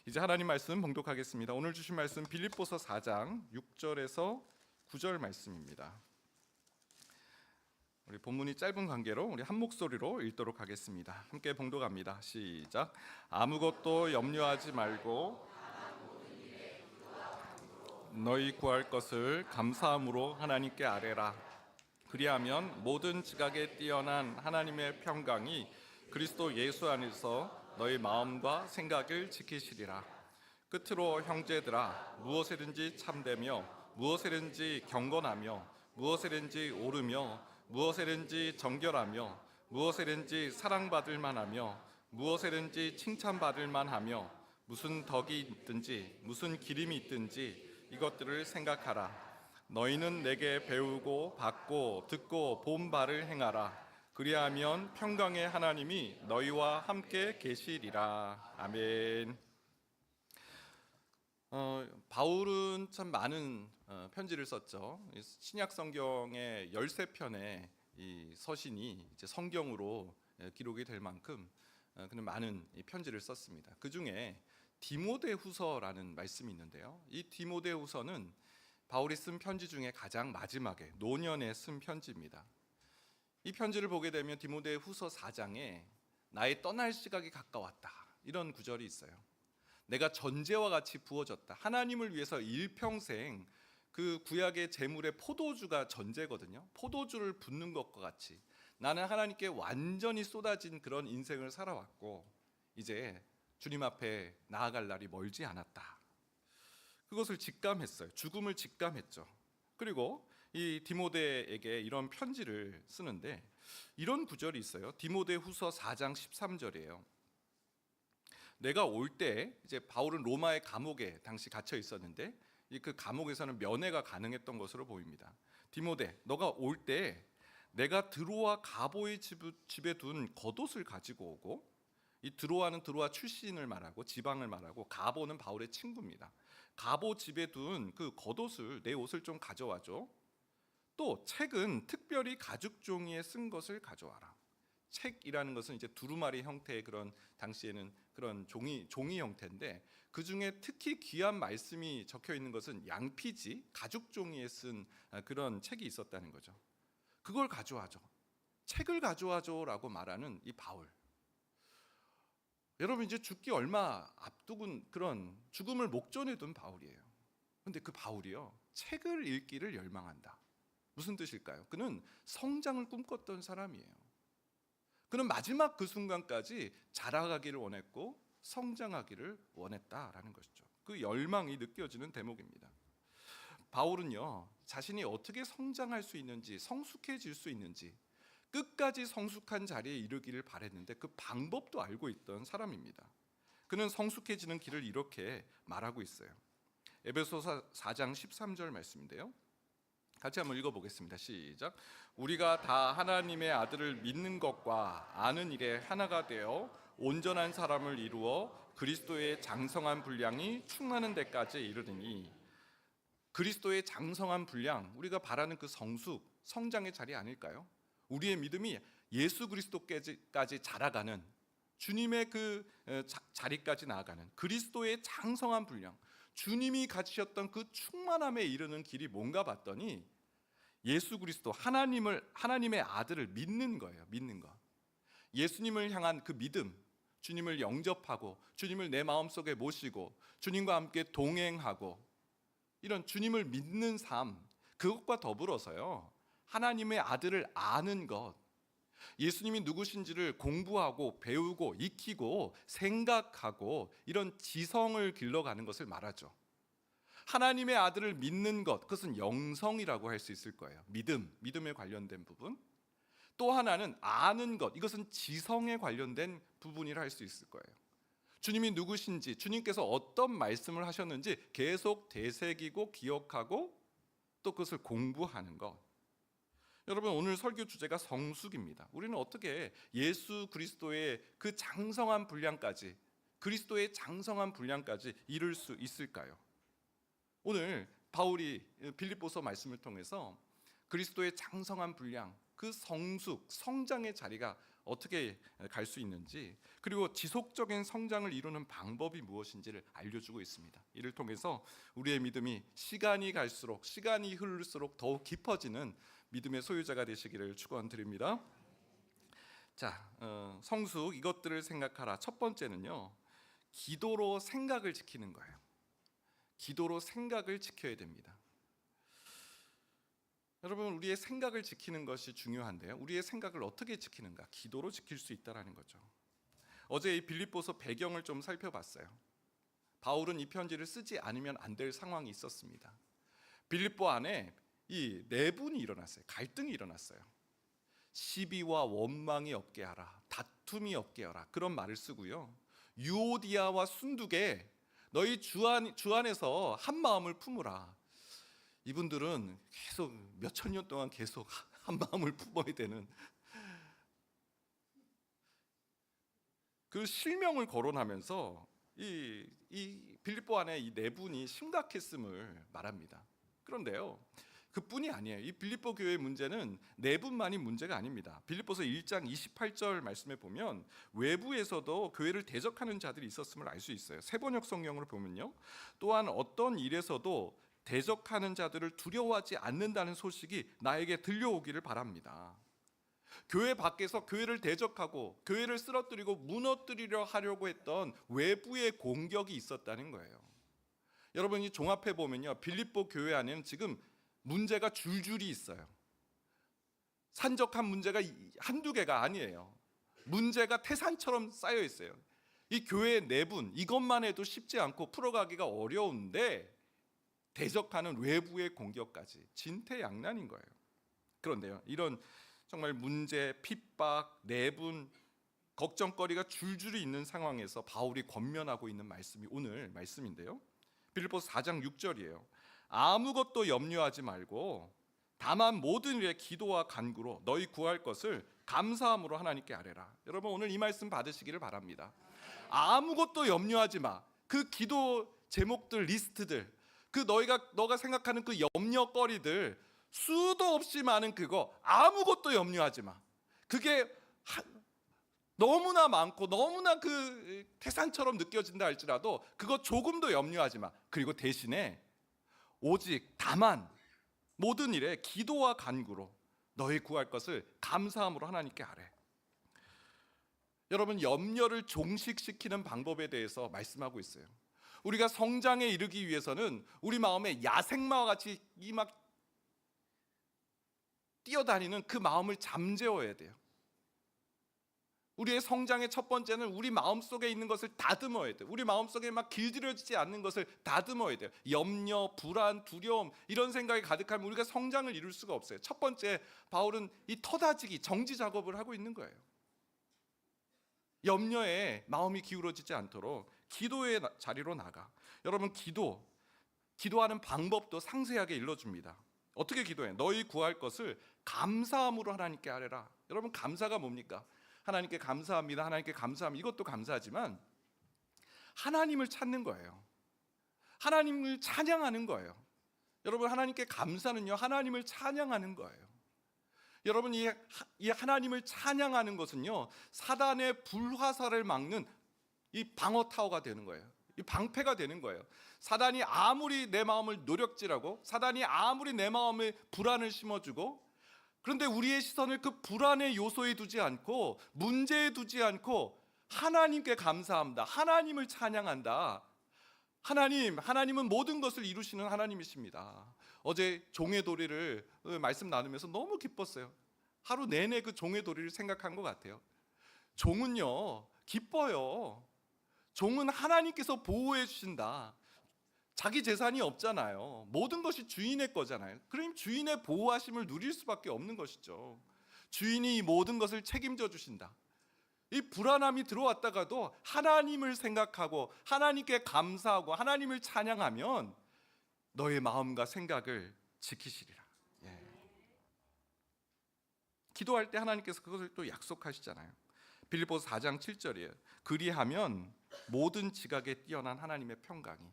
이제 하나님 말씀 봉독하겠습니다. 오늘 주신 말씀 빌립보서 4장 6절에서 9절 말씀입니다. 우리 본문이 짧은 관계로 우리 한 목소리로 읽도록 하겠습니다. 함께 봉독합니다. 시작. 아무것도 염려하지 말고 너희 구할 것을 감사함으로 하나님께 아뢰라. 그리하면 모든 지각에 뛰어난 하나님의 평강이 그리스도 예수 안에서 너희 마음과 생각을 지키시리라. 끝으로 형제들아, 무엇이든지 참되며 무엇이든지 경건하며 무엇이든지 옳으며 무엇이든지 정결하며 무엇이든지 사랑받을 만하며 무엇이든지 칭찬받을 만하며 무슨 덕이 있든지 무슨 기림이 있든지 이것들을 생각하라. 너희는 내게 배우고 받고 듣고 본 바를 행하라. 그리하면 평강의 하나님이 너희와 함께 계시리라. 아멘. 바울은 참 많은 편지를 썼죠. 신약 성경의 13편의 이 서신이 이제 성경으로 기록이 될 만큼 그는 많은 편지를 썼습니다. 그 중에 디모데후서라는 말씀이 있는데요. 이 디모데후서는 바울이 쓴 편지 중에 가장 마지막에 노년에 쓴 편지입니다. 이 편지를 보게 되면 디모데후서 4장에 나의 떠날 시각이 가까웠다, 이런 구절이 있어요. 내가 전제와 같이 부어졌다. 하나님을 위해서 일평생 그 구약의 제물의 포도주가 전제거든요. 포도주를 붓는 것과 같이 나는 하나님께 완전히 쏟아진 그런 인생을 살아왔고 이제 주님 앞에 나아갈 날이 멀지 않았다. 그것을 직감했어요. 죽음을 직감했죠. 그리고 이 디모데에게 이런 편지를 쓰는데 이런 구절이 있어요. 디모데후서 4장 13절이에요. 내가 올 때, 이제 바울은 로마의 감옥에 당시 갇혀 있었는데 그 감옥에서는 면회가 가능했던 것으로 보입니다. 디모데, 너가 올 때 내가 드로아 가보의 집에 둔 겉옷을 가지고 오고, 이 드로아는 드로아 출신을 말하고 지방을 말하고 가보는 바울의 친구입니다. 가보 집에 둔 그 겉옷을, 내 옷을 좀 가져와줘. 또 책은 특별히 가죽 종이에 쓴 것을 가져와라. 책이라는 것은 이제 두루마리 형태의 그런 당시에는 그런 종이 형태인데 그 중에 특히 귀한 말씀이 적혀 있는 것은 양피지, 가죽 종이에 쓴 그런 책이 있었다는 거죠. 그걸 가져와줘. 책을 가져와줘라고 말하는 이 바울. 여러분, 이제 죽기 얼마 앞두고 그런 죽음을 목전에 둔 바울이에요. 그런데 그 바울이요, 책을 읽기를 열망한다. 무슨 뜻일까요? 그는 성장을 꿈꿨던 사람이에요. 그는 마지막 그 순간까지 자라가기를 원했고 성장하기를 원했다라는 것이죠. 그 열망이 느껴지는 대목입니다. 바울은요, 자신이 어떻게 성장할 수 있는지, 성숙해질 수 있는지, 끝까지 성숙한 자리에 이르기를 바랬는데 그 방법도 알고 있던 사람입니다. 그는 성숙해지는 길을 이렇게 말하고 있어요. 에베소서 4장 13절 말씀인데요. 같이 한번 읽어보겠습니다. 시작. 우리가 다 하나님의 아들을 믿는 것과 아는 일에 하나가 되어 온전한 사람을 이루어 그리스도의 장성한 분량이 충만한 데까지 이르르니. 그리스도의 장성한 분량, 우리가 바라는 그 성숙, 성장의 자리 아닐까요? 우리의 믿음이 예수 그리스도까지 자라가는, 주님의 그 자리까지 나아가는 그리스도의 장성한 분량, 주님이 가지셨던 그 충만함에 이르는 길이 뭔가 봤더니 예수 그리스도, 하나님의 아들을 믿는 거예요. 믿는 거. 예수님을 향한 그 믿음, 주님을 영접하고 주님을 내 마음속에 모시고 주님과 함께 동행하고 이런 주님을 믿는 삶, 그것과 더불어서요, 하나님의 아들을 아는 것, 예수님이 누구신지를 공부하고 배우고 익히고 생각하고 이런 지성을 길러가는 것을 말하죠. 하나님의 아들을 믿는 것, 그것은 영성이라고 할 수 있을 거예요. 믿음에 관련된 부분. 또 하나는 아는 것, 이것은 지성에 관련된 부분이라 할 수 있을 거예요. 주님이 누구신지, 주님께서 어떤 말씀을 하셨는지 계속 되새기고 기억하고 또 그것을 공부하는 것. 여러분, 오늘 설교 주제가 성숙입니다. 우리는 어떻게 예수 그리스도의 그 장성한 분량까지, 그리스도의 장성한 분량까지 이룰 수 있을까요? 오늘 바울이 빌립보서 말씀을 통해서 그리스도의 장성한 분량, 그 성숙, 성장의 자리가 어떻게 갈 수 있는지, 그리고 지속적인 성장을 이루는 방법이 무엇인지를 알려주고 있습니다. 이를 통해서 우리의 믿음이 시간이 갈수록, 시간이 흐를수록 더욱 깊어지는 믿음의 소유자가 되시기를 축원드립니다. 자, 성숙 이것들을 생각하라. 첫 번째는요, 기도로 생각을 지키는 거예요. 기도로 생각을 지켜야 됩니다. 여러분, 우리의 생각을 지키는 것이 중요한데요, 우리의 생각을 어떻게 지키는가? 기도로 지킬 수 있다라는 거죠. 어제 이 빌립보서 배경을 좀 살펴봤어요. 바울은 이 편지를 쓰지 않으면 안 될 상황이 있었습니다. 빌립보 안에 이 내분이 일어났어요. 갈등이 일어났어요. 시비와 원망이 없게 하라, 다툼이 없게 하라, 그런 말을 쓰고요. 유오디아와 순두계 너희 주 안에서 한 마음을 품으라. 이분들은 계속 몇천 년 동안 계속 한 마음을 품어야 되는 그 실명을 거론하면서 이 빌립보 안에 이 내분이 심각했음을 말합니다. 그런데요, 그뿐이 아니에요. 이 빌립보 교회의 문제는 내분만이 문제가 아닙니다. 빌립보서 1장 28절 말씀에 보면 외부에서도 교회를 대적하는 자들이 있었음을 알 수 있어요. 세번역 성경으로 보면요, 또한 어떤 일에서도 대적하는 자들을 두려워하지 않는다는 소식이 나에게 들려오기를 바랍니다. 교회 밖에서 교회를 대적하고 교회를 쓰러뜨리고 무너뜨리려 하려고 했던 외부의 공격이 있었다는 거예요. 여러분이 종합해 보면요, 빌립보 교회 안에는 지금 문제가 줄줄이 있어요. 산적한 문제가 한두 개가 아니에요. 문제가 태산처럼 쌓여 있어요. 이 교회의 내분, 이것만 해도 쉽지 않고 풀어가기가 어려운데 대적하는 외부의 공격까지 진퇴양난인 거예요. 그런데요, 이런 정말 문제, 핍박, 내분, 걱정거리가 줄줄이 있는 상황에서 바울이 권면하고 있는 말씀이 오늘 말씀인데요, 빌립보서 4장 6절이에요. 아무것도 염려하지 말고 다만 모든 일에 기도와 간구로 너희 구할 것을 감사함으로 하나님께 아뢰라. 여러분, 오늘 이 말씀 받으시기를 바랍니다. 아무것도 염려하지 마. 그 기도 제목들, 리스트들, 그 너가 생각하는 그 염려거리들, 수도 없이 많은 그거 아무것도 염려하지 마. 그게 너무나 많고 너무나 그 태산처럼 느껴진다 할지라도 그거 조금도 염려하지 마. 그리고 대신에 오직 다만 모든 일에 기도와 간구로 너희 구할 것을 감사함으로 하나님께 아뢰. 여러분, 염려를 종식시키는 방법에 대해서 말씀하고 있어요. 우리가 성장에 이르기 위해서는 우리 마음에 야생마와 같이 막 뛰어다니는 그 마음을 잠재워야 돼요. 우리의 성장의 첫 번째는 우리 마음속에 있는 것을 다듬어야 돼요. 우리 마음속에 막 길들여지지 않는 것을 다듬어야 돼요. 염려, 불안, 두려움 이런 생각이 가득하면 우리가 성장을 이룰 수가 없어요. 첫 번째, 바울은 이 터다지기, 정지 작업을 하고 있는 거예요. 염려에 마음이 기울어지지 않도록 기도의 자리로 나가. 여러분, 기도하는 방법도 상세하게 일러줍니다. 어떻게 기도해? 너희 구할 것을 감사함으로 하나님께 아뢰라. 여러분, 감사가 뭡니까? 하나님께 감사합니다, 하나님께 감사합니다, 이것도 감사하지만 하나님을 찾는 거예요. 하나님을 찬양하는 거예요. 여러분, 하나님께 감사는요, 하나님을 찬양하는 거예요. 여러분, 이 하나님을 찬양하는 것은요, 사단의 불화살을 막는 이 방어 타워가 되는 거예요. 이 방패가 되는 거예요. 사단이 아무리 내 마음을 노력질하고, 사단이 아무리 내 마음에 불안을 심어주고, 그런데 우리의 시선을 그 불안의 요소에 두지 않고, 문제에 두지 않고 하나님께 감사합니다, 하나님을 찬양한다. 하나님은 모든 것을 이루시는 하나님이십니다. 어제 종의 도리를 말씀 나누면서 너무 기뻤어요. 하루 내내 그 종의 도리를 생각한 것 같아요. 종은요, 기뻐요. 종은 하나님께서 보호해 주신다. 자기 재산이 없잖아요. 모든 것이 주인의 거잖아요. 그럼 주인의 보호하심을 누릴 수밖에 없는 것이죠. 주인이 이 모든 것을 책임져 주신다. 이 불안함이 들어왔다가도 하나님을 생각하고 하나님께 감사하고 하나님을 찬양하면 너의 마음과 생각을 지키시리라. 예. 기도할 때 하나님께서 그것을 또 약속하시잖아요. 빌립보서 4장 7절이에요. 그리하면 모든 지각에 뛰어난 하나님의 평강이.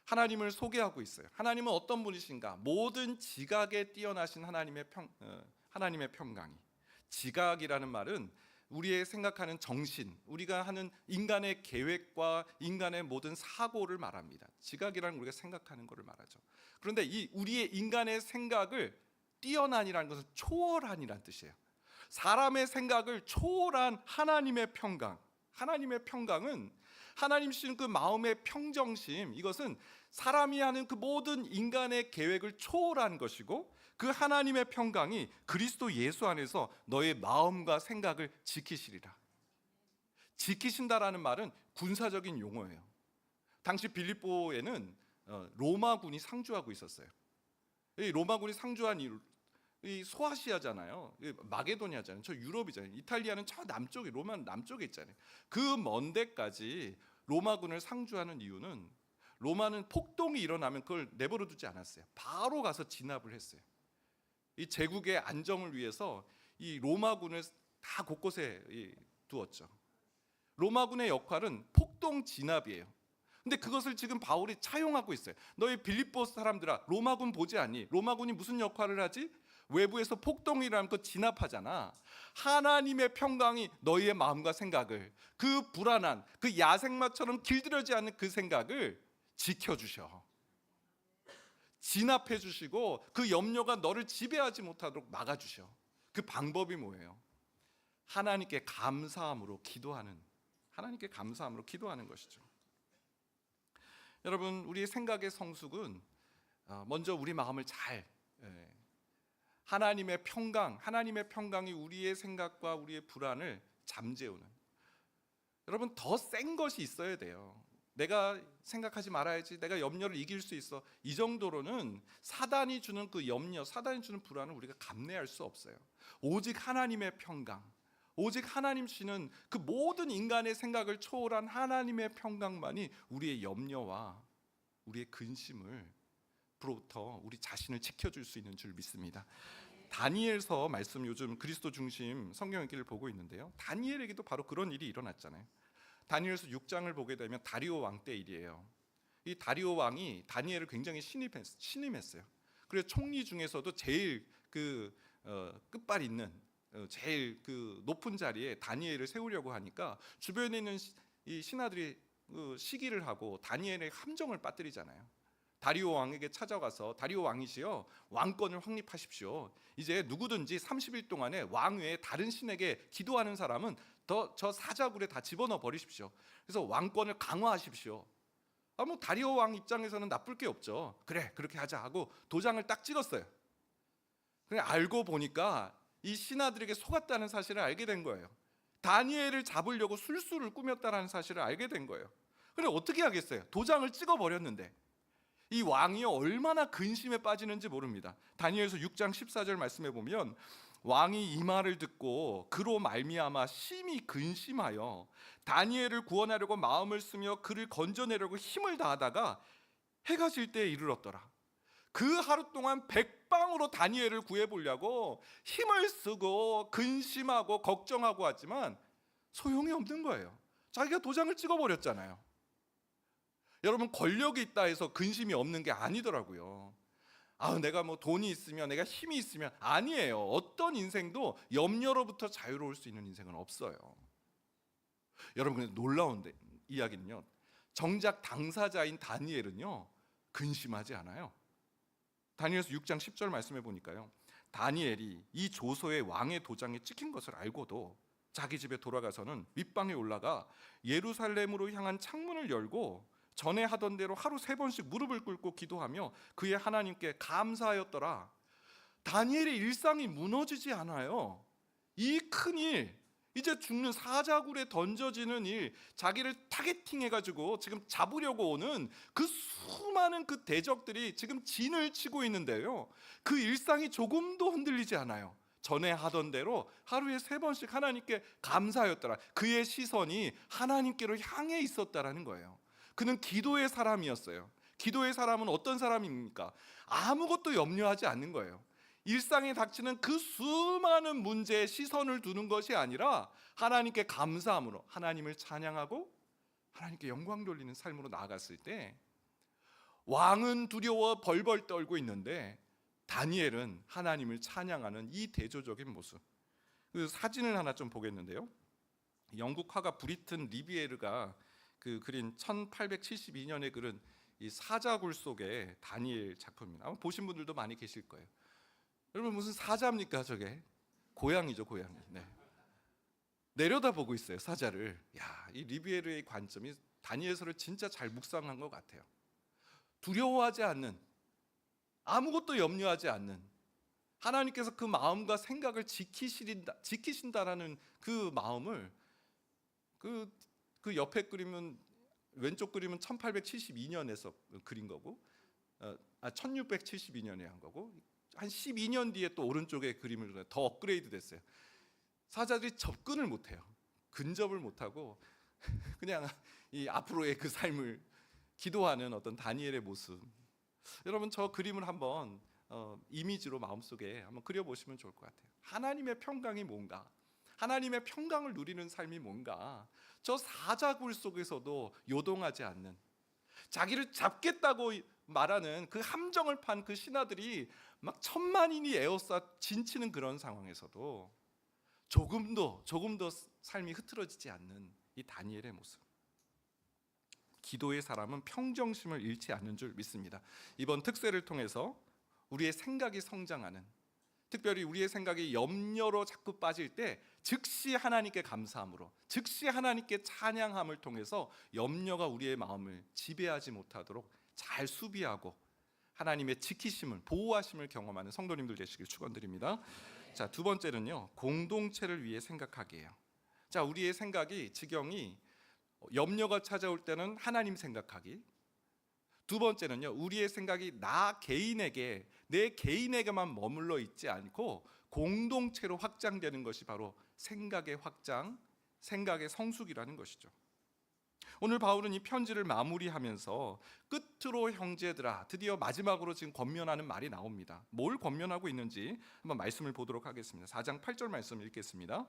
하나님을 소개하고 있어요. 하나님은 어떤 분이신가? 모든 지각에 뛰어나신 하나님의 평강이. 지각이라는 말은 우리의 생각하는 정신, 우리가 하는 인간의 계획과 인간의 모든 사고를 말합니다. 지각이라는 우리가 생각하는 것을 말하죠. 그런데 이 우리의 인간의 생각을 뛰어난이라는 것은 초월한이라는 뜻이에요. 사람의 생각을 초월한 하나님의 평강. 하나님의 평강은 하나님 주시는 그 마음의 평정심, 이것은 사람이 하는 그 모든 인간의 계획을 초월한 것이고, 그 하나님의 평강이 그리스도 예수 안에서 너의 마음과 생각을 지키시리라. 지키신다라는 말은 군사적인 용어예요. 당시 빌립보에는 로마군이 상주하고 있었어요. 이 로마군이 상주한 이 소아시아잖아요. 마게도니아잖아요. 저 유럽이잖아요. 이탈리아는 저 남쪽에, 로마는 남쪽에 있잖아요. 그 먼 데까지 로마군을 상주하는 이유는, 로마는 폭동이 일어나면 그걸 내버려 두지 않았어요. 바로 가서 진압을 했어요. 이 제국의 안정을 위해서 이 로마군을 다 곳곳에 두었죠. 로마군의 역할은 폭동 진압이에요. 근데 그것을 지금 바울이 차용하고 있어요. 너희 빌립보 사람들아, 로마군 보지 않니? 로마군이 무슨 역할을 하지? 외부에서 폭동이라는 거 진압하잖아. 하나님의 평강이 너희의 마음과 생각을, 그 불안한, 그 야생마처럼 길들여지지 않는 그 생각을 지켜주셔. 진압해 주시고 그 염려가 너를 지배하지 못하도록 막아주셔. 그 방법이 뭐예요? 하나님께 감사함으로 기도하는, 하나님께 감사함으로 기도하는 것이죠. 여러분, 우리의 생각의 성숙은 먼저 우리 마음을 잘, 하나님의 평강, 하나님의 평강이 우리의 생각과 우리의 불안을 잠재우는, 여러분 더 센 것이 있어야 돼요. 내가 생각하지 말아야지, 내가 염려를 이길 수 있어, 이 정도로는 사단이 주는 그 염려, 사단이 주는 불안을 우리가 감내할 수 없어요. 오직 하나님의 평강, 오직 하나님 주시는 그 모든 인간의 생각을 초월한 하나님의 평강만이 우리의 염려와 우리의 근심을 부터 우리 자신을 지켜줄 수 있는 줄 믿습니다. 다니엘서 말씀, 요즘 그리스도 중심 성경 읽기를 보고 있는데요, 다니엘에게도 바로 그런 일이 일어났잖아요. 다니엘서 6장을 보게 되면 다리오 왕 때 일이에요. 이 다리오 왕이 다니엘을 굉장히 신임했어요. 그래서 총리 중에서도 제일 끝발 있는, 제일 높은 자리에 다니엘을 세우려고 하니까 주변에 있는 이 신하들이 시기를 하고 다니엘의 함정을 빠뜨리잖아요. 다리오 왕에게 찾아가서, 다리오 왕이시여, 왕권을 확립하십시오. 이제 누구든지 30일 동안에 왕 외에 다른 신에게 기도하는 사람은 저 사자굴에 다 집어넣어 버리십시오. 그래서 왕권을 강화하십시오. 뭐 다리오 왕 입장에서는 나쁠 게 없죠. 그래, 그렇게 하자 하고 도장을 딱 찍었어요. 그래, 알고 보니까 이 신하들에게 속았다는 사실을 알게 된 거예요. 다니엘을 잡으려고 술수를 꾸몄다는 사실을 알게 된 거예요. 그래, 어떻게 하겠어요? 도장을 찍어 버렸는데. 이 왕이 얼마나 근심에 빠지는지 모릅니다. 다니엘서 6장 14절 말씀해 보면, 왕이 이 말을 듣고 그로 말미암아 심히 근심하여 다니엘을 구원하려고 마음을 쓰며 그를 건져내려고 힘을 다하다가 해가 질 때에 이르렀더라. 그 하루 동안 백방으로 다니엘을 구해보려고 힘을 쓰고 근심하고 걱정하고 하지만 소용이 없는 거예요. 자기가 도장을 찍어버렸잖아요. 여러분, 권력이 있다 해서 근심이 없는 게 아니더라고요. 내가 뭐 돈이 있으면, 내가 힘이 있으면, 아니에요. 어떤 인생도 염려로부터 자유로울 수 있는 인생은 없어요. 여러분, 근데 놀라운 이야기는요, 정작 당사자인 다니엘은요 근심하지 않아요. 다니엘서 6장 10절 말씀해 보니까요, 다니엘이 이 조서의 왕의 도장에 찍힌 것을 알고도 자기 집에 돌아가서는 윗방에 올라가 예루살렘으로 향한 창문을 열고 전에 하던 대로 하루 3번씩 무릎을 꿇고 기도하며 그의 하나님께 감사하였더라. 다니엘의 일상이 무너지지 않아요. 이 큰일, 이제 죽는 사자굴에 던져지는 일, 자기를 타겟팅해가지고 지금 잡으려고 오는 그 수많은 그 대적들이 지금 진을 치고 있는데요, 그 일상이 조금도 흔들리지 않아요. 전에 하던 대로 하루에 3번씩 하나님께 감사하였더라. 그의 시선이 하나님께로 향해 있었다라는 거예요. 그는 기도의 사람이었어요. 기도의 사람은 어떤 사람입니까? 아무것도 염려하지 않는 거예요. 일상에 닥치는 그 수많은 문제에 시선을 두는 것이 아니라 하나님께 감사함으로 하나님을 찬양하고 하나님께 영광 돌리는 삶으로 나아갔을 때, 왕은 두려워 벌벌 떨고 있는데 다니엘은 하나님을 찬양하는 이 대조적인 모습. 그 사진을 하나 좀 보겠는데요. 영국 화가 브리튼 리비에르가 그 그린 1872년에 그린 이 사자굴 속의 다니엘 작품입니다. 아마 보신 분들도 많이 계실 거예요. 여러분 무슨 사자입니까 저게? 고양이죠, 고양이. 네. 내려다보고 있어요 사자를. 야, 이 리비에르의 관점이 다니엘서를 진짜 잘 묵상한 것 같아요. 두려워하지 않는, 아무것도 염려하지 않는, 하나님께서 그 마음과 생각을 지키신다라는 그 마음을 그 옆에 그림은 왼쪽 그림은 1872년에서 그린 거고 1672년에 한 거고 한 12년 뒤에 또 오른쪽에 그림을 더 업그레이드 됐어요. 사자들이 접근을 못해요. 근접을 못하고 그냥 이 앞으로의 그 삶을 기도하는 어떤 다니엘의 모습. 여러분 저 그림을 한번 이미지로 마음속에 한번 그려보시면 좋을 것 같아요. 하나님의 평강이 뭔가, 하나님의 평강을 누리는 삶이 뭔가. 저 사자굴 속에서도 요동하지 않는, 자기를 잡겠다고 말하는 그 함정을 판 그 신하들이 막 천만인이 에워싸 진치는 그런 상황에서도 조금도 삶이 흐트러지지 않는 이 다니엘의 모습. 기도의 사람은 평정심을 잃지 않는 줄 믿습니다. 이번 특세를 통해서 우리의 생각이 성장하는, 특별히 우리의 생각이 염려로 자꾸 빠질 때 즉시 하나님께 감사함으로, 즉시 하나님께 찬양함을 통해서 염려가 우리의 마음을 지배하지 못하도록 잘 수비하고 하나님의 지키심을, 보호하심을 경험하는 성도님들 되시길 축원드립니다. 자, 두 번째는요, 공동체를 위해 생각하기예요. 자, 우리의 생각이, 지경이 염려가 찾아올 때는 하나님 생각하기. 두 번째는요, 우리의 생각이 나 개인에게, 내 개인에게만 머물러 있지 않고 공동체로 확장되는 것이 바로 생각의 확장, 생각의 성숙이라는 것이죠. 오늘 바울은 이 편지를 마무리하면서 끝으로 형제들아, 드디어 마지막으로 지금 권면하는 말이 나옵니다. 뭘 권면하고 있는지 한번 말씀을 보도록 하겠습니다. 4장 8절 말씀 읽겠습니다.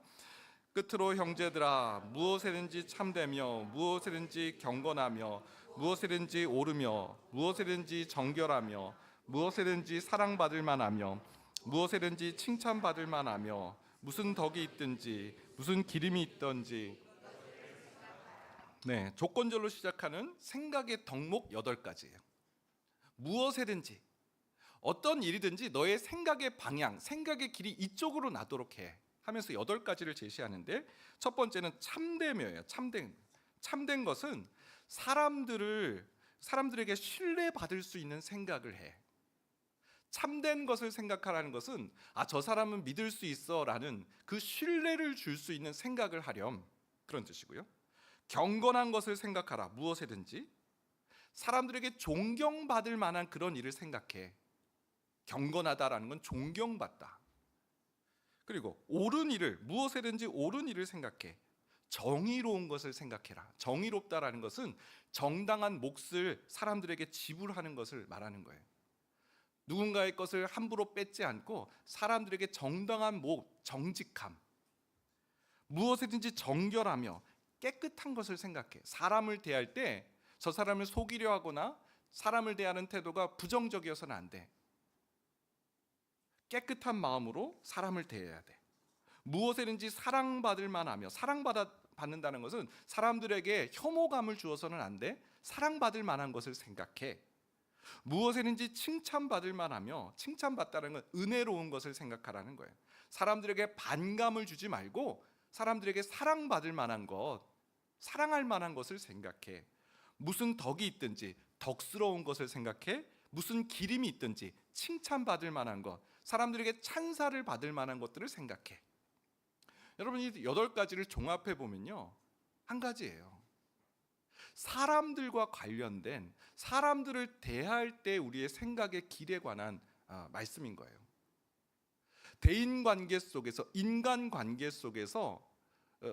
끝으로 형제들아, 무엇이든지 참되며 무엇이든지 경건하며 무엇이든지 옳으며 무엇이든지 정결하며 무엇이든지 사랑받을 만하며 무엇이든지 칭찬받을 만하며 무슨 덕이 있든지 무슨 기림이 있든지, 네, 조건절로 시작하는 생각의 덕목 8가지예요. 무엇이든지, 어떤 일이든지 너의 생각의 방향, 생각의 길이 이쪽으로 나도록 해 하면서 8가지를 제시하는데, 첫 번째는 참되며예요. 참된 것은 사람들에게 신뢰받을 수 있는 생각을 해. 참된 것을 생각하라는 것은 저 사람은 믿을 수 있어라는 그 신뢰를 줄 수 있는 생각을 하렴, 그런 뜻이고요. 경건한 것을 생각하라. 무엇이든지 사람들에게 존경받을 만한 그런 일을 생각해. 경건하다라는 건 존경받다. 그리고 옳은 일을, 무엇이든지 옳은 일을 생각해. 정의로운 것을 생각해라. 정의롭다라는 것은 정당한 몫을 사람들에게 지불하는 것을 말하는 거예요. 누군가의 것을 함부로 뺏지 않고 사람들에게 정당한 몫, 정직함. 무엇이든지 정결하며 깨끗한 것을 생각해. 사람을 대할 때 저 사람을 속이려 하거나 사람을 대하는 태도가 부정적이어서는 안 돼. 깨끗한 마음으로 사람을 대해야 돼. 무엇이든지 사랑받을 만하며, 사랑받는다는 것은 사람들에게 혐오감을 주어서는 안 돼. 사랑받을 만한 것을 생각해. 무엇이든지 칭찬받을 만하며, 칭찬받다는 건 은혜로운 것을 생각하라는 거예요. 사람들에게 반감을 주지 말고 사람들에게 사랑받을 만한 것, 사랑할 만한 것을 생각해. 무슨 덕이 있든지 덕스러운 것을 생각해. 무슨 기림이 있든지 칭찬받을 만한 것, 사람들에게 찬사를 받을 만한 것들을 생각해. 여러분, 이 8가지를 종합해 보면요, 한 가지예요. 사람들과 관련된, 사람들을 대할 때 우리의 생각의 길에 관한 말씀인 거예요. 대인관계 속에서, 인간관계 속에서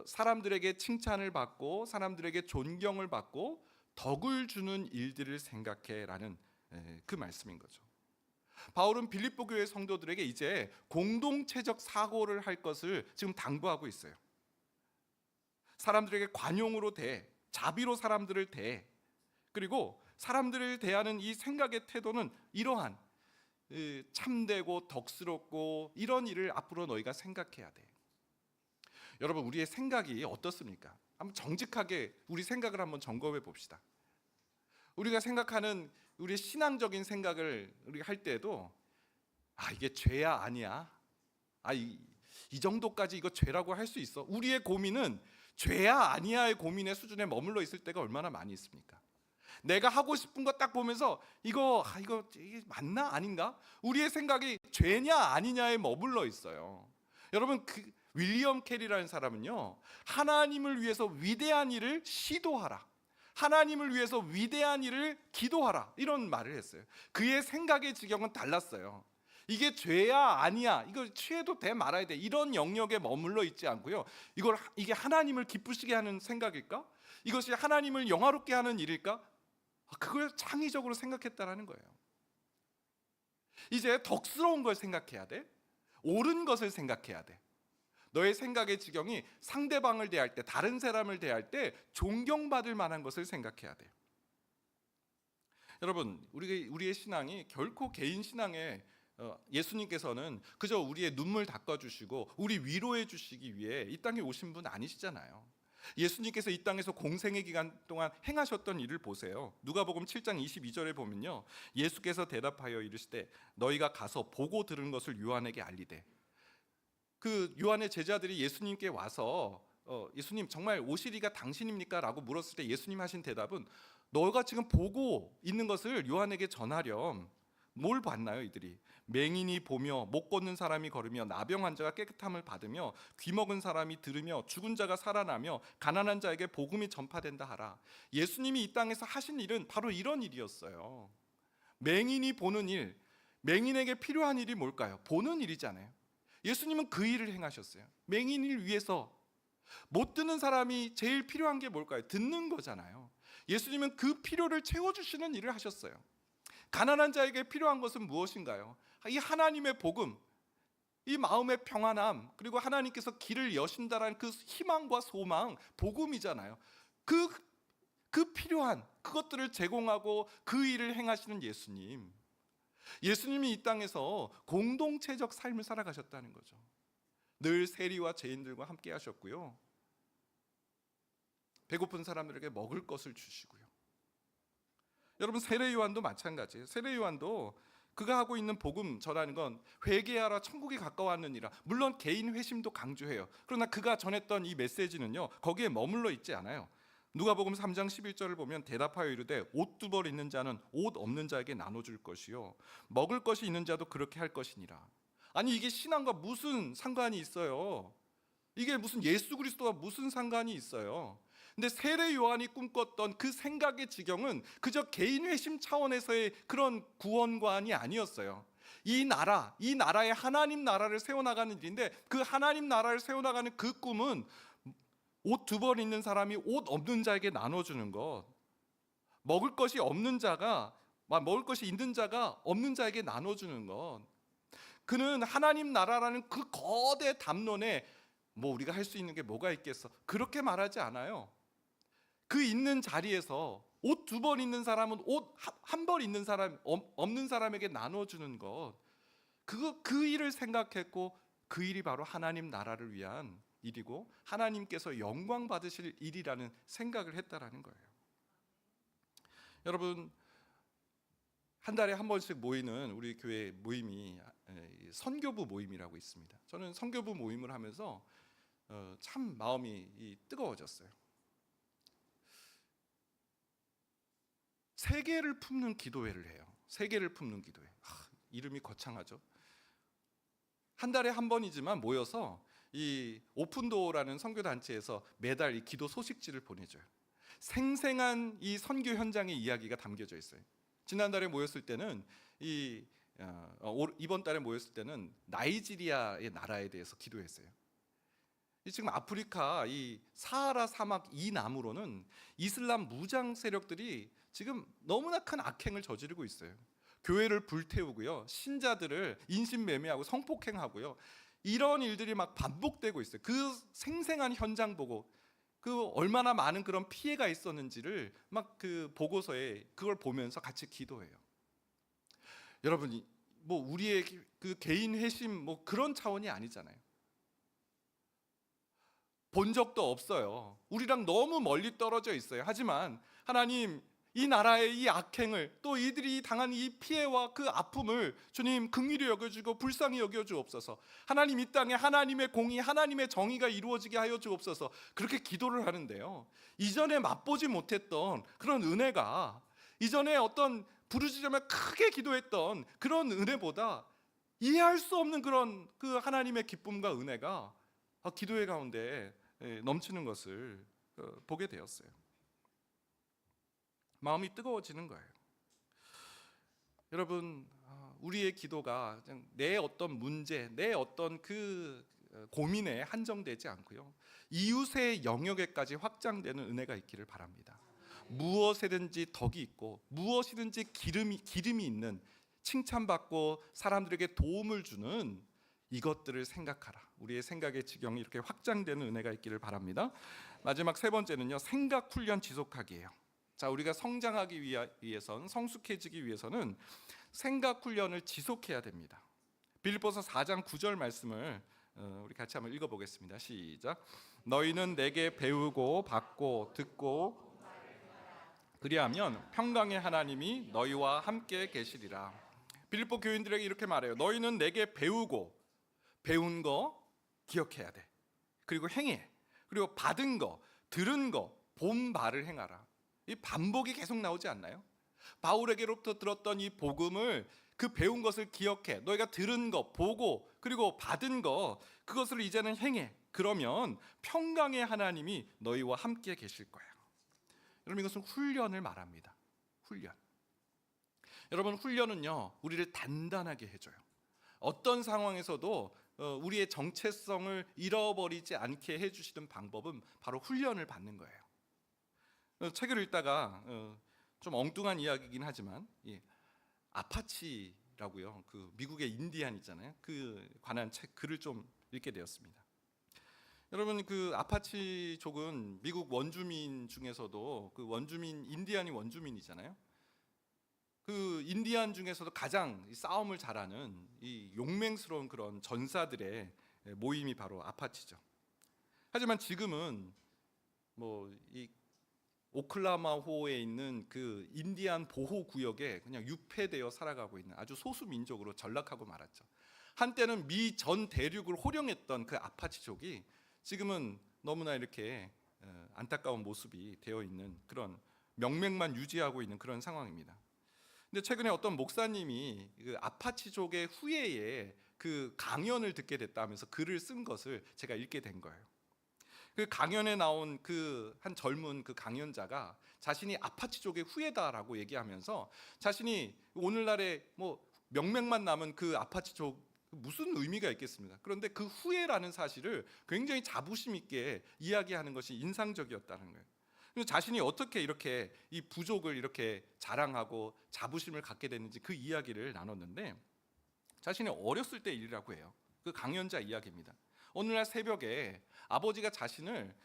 사람들에게 칭찬을 받고 사람들에게 존경을 받고 덕을 주는 일들을 생각해라는 그 말씀인 거죠. 바울은 빌립보 교회 성도들에게 이제 공동체적 사고를 할 것을 지금 당부하고 있어요. 사람들에게 관용으로 대, 자비로 사람들을 대, 그리고 사람들을 대하는 이 생각의 태도는 이러한 참되고 덕스럽고 이런 일을 앞으로 너희가 생각해야 돼. 여러분, 우리의 생각이 어떻습니까? 한번 정직하게 우리 생각을 한번 점검해 봅시다. 우리가 생각하는 우리의 신앙적인 생각을 우리가 할 때도 이게 죄야 아니야? 이 정도까지 이거 죄라고 할 수 있어? 우리의 고민은 죄야 아니야의 고민의 수준에 머물러 있을 때가 얼마나 많이 있습니까? 내가 하고 싶은 거 딱 보면서 이게 맞나 아닌가? 우리의 생각이 죄냐 아니냐에 머물러 있어요. 여러분, 윌리엄 캐리라는 사람은요, 하나님을 위해서 위대한 일을 시도하라, 하나님을 위해서 위대한 일을 기도하라, 이런 말을 했어요. 그의 생각의 지경은 달랐어요. 이게 죄야 아니야, 이거 취해도 돼 말아야 돼, 이런 영역에 머물러 있지 않고요, 이게 하나님을 기쁘시게 하는 생각일까? 이것이 하나님을 영화롭게 하는 일일까? 그걸 창의적으로 생각했다라는 거예요. 이제 덕스러운 걸 생각해야 돼. 옳은 것을 생각해야 돼. 너의 생각의 지경이 상대방을 대할 때, 다른 사람을 대할 때 존경받을 만한 것을 생각해야 돼요. 여러분, 우리의 신앙이 결코 개인 신앙에 예수님께서는 그저 우리의 눈물 닦아주시고 우리 위로해 주시기 위해 이 땅에 오신 분 아니시잖아요. 예수님께서 이 땅에서 공생의 기간 동안 행하셨던 일을 보세요. 누가복음 7장 22절에 보면요, 예수께서 대답하여 이르시되 너희가 가서 보고 들은 것을 요한에게 알리되. 그 요한의 제자들이 예수님께 와서 예수님, 정말 오시리가 당신입니까? 라고 물었을 때 예수님 하신 대답은, 너가 지금 보고 있는 것을 요한에게 전하렴. 뭘 봤나요? 이들이 맹인이 보며, 못 걷는 사람이 걸으며, 나병 환자가 깨끗함을 받으며, 귀먹은 사람이 들으며, 죽은 자가 살아나며, 가난한 자에게 복음이 전파된다 하라. 예수님이 이 땅에서 하신 일은 바로 이런 일이었어요. 맹인이 보는 일, 맹인에게 필요한 일이 뭘까요? 보는 일이잖아요. 예수님은 그 일을 행하셨어요. 맹인을 위해서. 못 듣는 사람이 제일 필요한 게 뭘까요? 듣는 거잖아요. 예수님은 그 필요를 채워주시는 일을 하셨어요. 가난한 자에게 필요한 것은 무엇인가요? 이 하나님의 복음, 이 마음의 평안함, 그리고 하나님께서 길을 여신다라는 그 희망과 소망, 복음이잖아요. 그 필요한 그것들을 제공하고 그 일을 행하시는 예수님. 예수님이 이 땅에서 공동체적 삶을 살아가셨다는 거죠. 늘 세리와 죄인들과 함께 하셨고요, 배고픈 사람들에게 먹을 것을 주시고요. 여러분, 세례 요한도 마찬가지예요. 세례 요한도 그가 하고 있는 복음 전하는 건 회개하라, 천국이 가까웠느니라. 물론 개인 회심도 강조해요. 그러나 그가 전했던 이 메시지는요, 거기에 머물러 있지 않아요. 누가복음 3장 11절을 보면 대답하여 이르되 옷 두 벌 있는 자는 옷 없는 자에게 나눠줄 것이요, 먹을 것이 있는 자도 그렇게 할 것이니라. 아니, 이게 신앙과 무슨 상관이 있어요? 이게 무슨 예수 그리스도와 무슨 상관이 있어요? 근데 세례 요한이 꿈꿨던 그 생각의 지경은 그저 개인 회심 차원에서의 그런 구원관이 아니었어요. 이 나라의 하나님 나라를 세워나가는 일인데, 그 하나님 나라를 세워나가는 그 꿈은 옷 두 벌 있는 사람이 옷 없는 자에게 나눠주는 것, 먹을 것이 있는 자가 없는 자에게 나눠주는 것. 그는 하나님 나라라는 그 거대 담론에 우리가 할 수 있는 게 뭐가 있겠어, 그렇게 말하지 않아요. 그 있는 자리에서 옷 두 벌 있는 사람은 옷 한 벌 있는 사람, 없는 사람에게 나눠주는 것, 그 일을 생각했고, 그 일이 바로 하나님 나라를 위한 일이고 하나님께서 영광 받으실 일이라는 생각을 했다라는 거예요. 여러분, 한 달에 한 번씩 모이는 우리 교회 모임이 선교부 모임이라고 있습니다. 저는 선교부 모임을 하면서 참 마음이 뜨거워졌어요. 세계를 품는 기도회를 해요. 세계를 품는 기도회. 이름이 거창하죠. 한 달에 한 번이지만 모여서 이 오픈도어라는 선교단체에서 매달 이 기도 소식지를 보내줘요. 생생한 이 선교 현장의 이야기가 담겨져 있어요. 지난달에 모였을 때는 이번 달에 모였을 때는 나이지리아의 나라에 대해서 기도했어요. 지금 아프리카 이 사하라 사막 이 남으로는 이슬람 무장 세력들이 지금 너무나 큰 악행을 저지르고 있어요. 교회를 불태우고요, 신자들을 인신매매하고 성폭행하고요, 이런 일들이 막 반복되고 있어요. 그 생생한 현장 보고, 그 얼마나 많은 그런 피해가 있었는지를 막 그 보고서에 그걸 보면서 같이 기도해요. 여러분, 우리의 그 개인 회심 그런 차원이 아니잖아요. 본 적도 없어요. 우리랑 너무 멀리 떨어져 있어요. 하지만 하나님, 이 나라의 이 악행을, 또 이들이 당한 이 피해와 그 아픔을 주님 긍휼히 여겨주고 불쌍히 여겨주옵소서. 하나님, 이 땅에 하나님의 공의, 하나님의 정의가 이루어지게 하여 주옵소서. 그렇게 기도를 하는데요, 이전에 맛보지 못했던 그런 은혜가, 이전에 어떤 부르짖으며 크게 기도했던 그런 은혜보다 이해할 수 없는 그런 그 하나님의 기쁨과 은혜가 기도의 가운데 넘치는 것을 보게 되었어요. 마음이 뜨거워지는 거예요. 여러분, 우리의 기도가 그냥 내 어떤 문제, 내 어떤 그 고민에 한정되지 않고요, 이웃의 영역에까지 확장되는 은혜가 있기를 바랍니다. 무엇에든지 덕이 있고 무엇이든지 기름이 있는, 칭찬받고 사람들에게 도움을 주는 이것들을 생각하라. 우리의 생각의 지경이 이렇게 확장되는 은혜가 있기를 바랍니다. 마지막 세 번째는요, 생각 훈련 지속하기예요. 자, 우리가 성장하기 위해선, 성숙해지기 위해서는 생각 훈련을 지속해야 됩니다. 빌립보서 4장 9절 말씀을 우리 같이 한번 읽어보겠습니다. 시작. 너희는 내게 배우고 받고 듣고 그리하면 평강의 하나님이 너희와 함께 계시리라. 빌립보 교인들에게 이렇게 말해요. 너희는 내게 배우고, 배운 거 기억해야 돼. 그리고 행해. 그리고 받은 거, 들은 거, 본 바를 행하라. 이 반복이 계속 나오지 않나요? 바울에게로부터 들었던 이 복음을, 그 배운 것을 기억해. 너희가 들은 거, 보고, 그리고 받은 거, 그것을 이제는 행해. 그러면 평강의 하나님이 너희와 함께 계실 거예요. 여러분, 이것은 훈련을 말합니다. 훈련. 여러분, 훈련은요, 우리를 단단하게 해줘요. 어떤 상황에서도 우리의 정체성을 잃어버리지 않게 해주시는 방법은 바로 훈련을 받는 거예요. 책을 읽다가 좀 엉뚱한 이야기이긴 하지만, 아파치라고요, 그 미국의 인디안 있잖아요, 그 관한 글을 좀 읽게 되었습니다. 여러분, 그 아파치족은 미국 원주민 중에서도 그 원주민, 인디안이 원주민이잖아요. 그 인디안 중에서도 가장 싸움을 잘하는 이 용맹스러운 그런 전사들의 모임이 바로 아파치죠. 하지만 지금은 이 오클라호마에 있는 그 인디안 보호 구역에 그냥 유폐되어 살아가고 있는 아주 소수 민족으로 전락하고 말았죠. 한때는 미 전 대륙을 호령했던 그 아파치족이 지금은 너무나 이렇게 안타까운 모습이 되어 있는, 그런 명맥만 유지하고 있는 그런 상황입니다. 근데 최근에 어떤 목사님이 그 아파치족의 후예에 그 강연을 듣게 됐다면서 글을 쓴 것을 제가 읽게 된 거예요. 그 강연에 나온 그 한 젊은 그 강연자가 자신이 아파치족의 후예다라고 얘기하면서, 자신이 오늘날에 명맥만 남은 그 아파치족 무슨 의미가 있겠습니까? 그런데 그 후예라는 사실을 굉장히 자부심 있게 이야기하는 것이 인상적이었다는 거예요. 자신이 어떻게 이렇게 이 부족을 이렇게 자랑하고 자부심을 갖게 됐는지 그 이야기를 나눴는데, 자신이 어렸을 때 일이라고 해요. 그 강연자 이야기입니다. 어느 날 새벽에 아버지가 자신을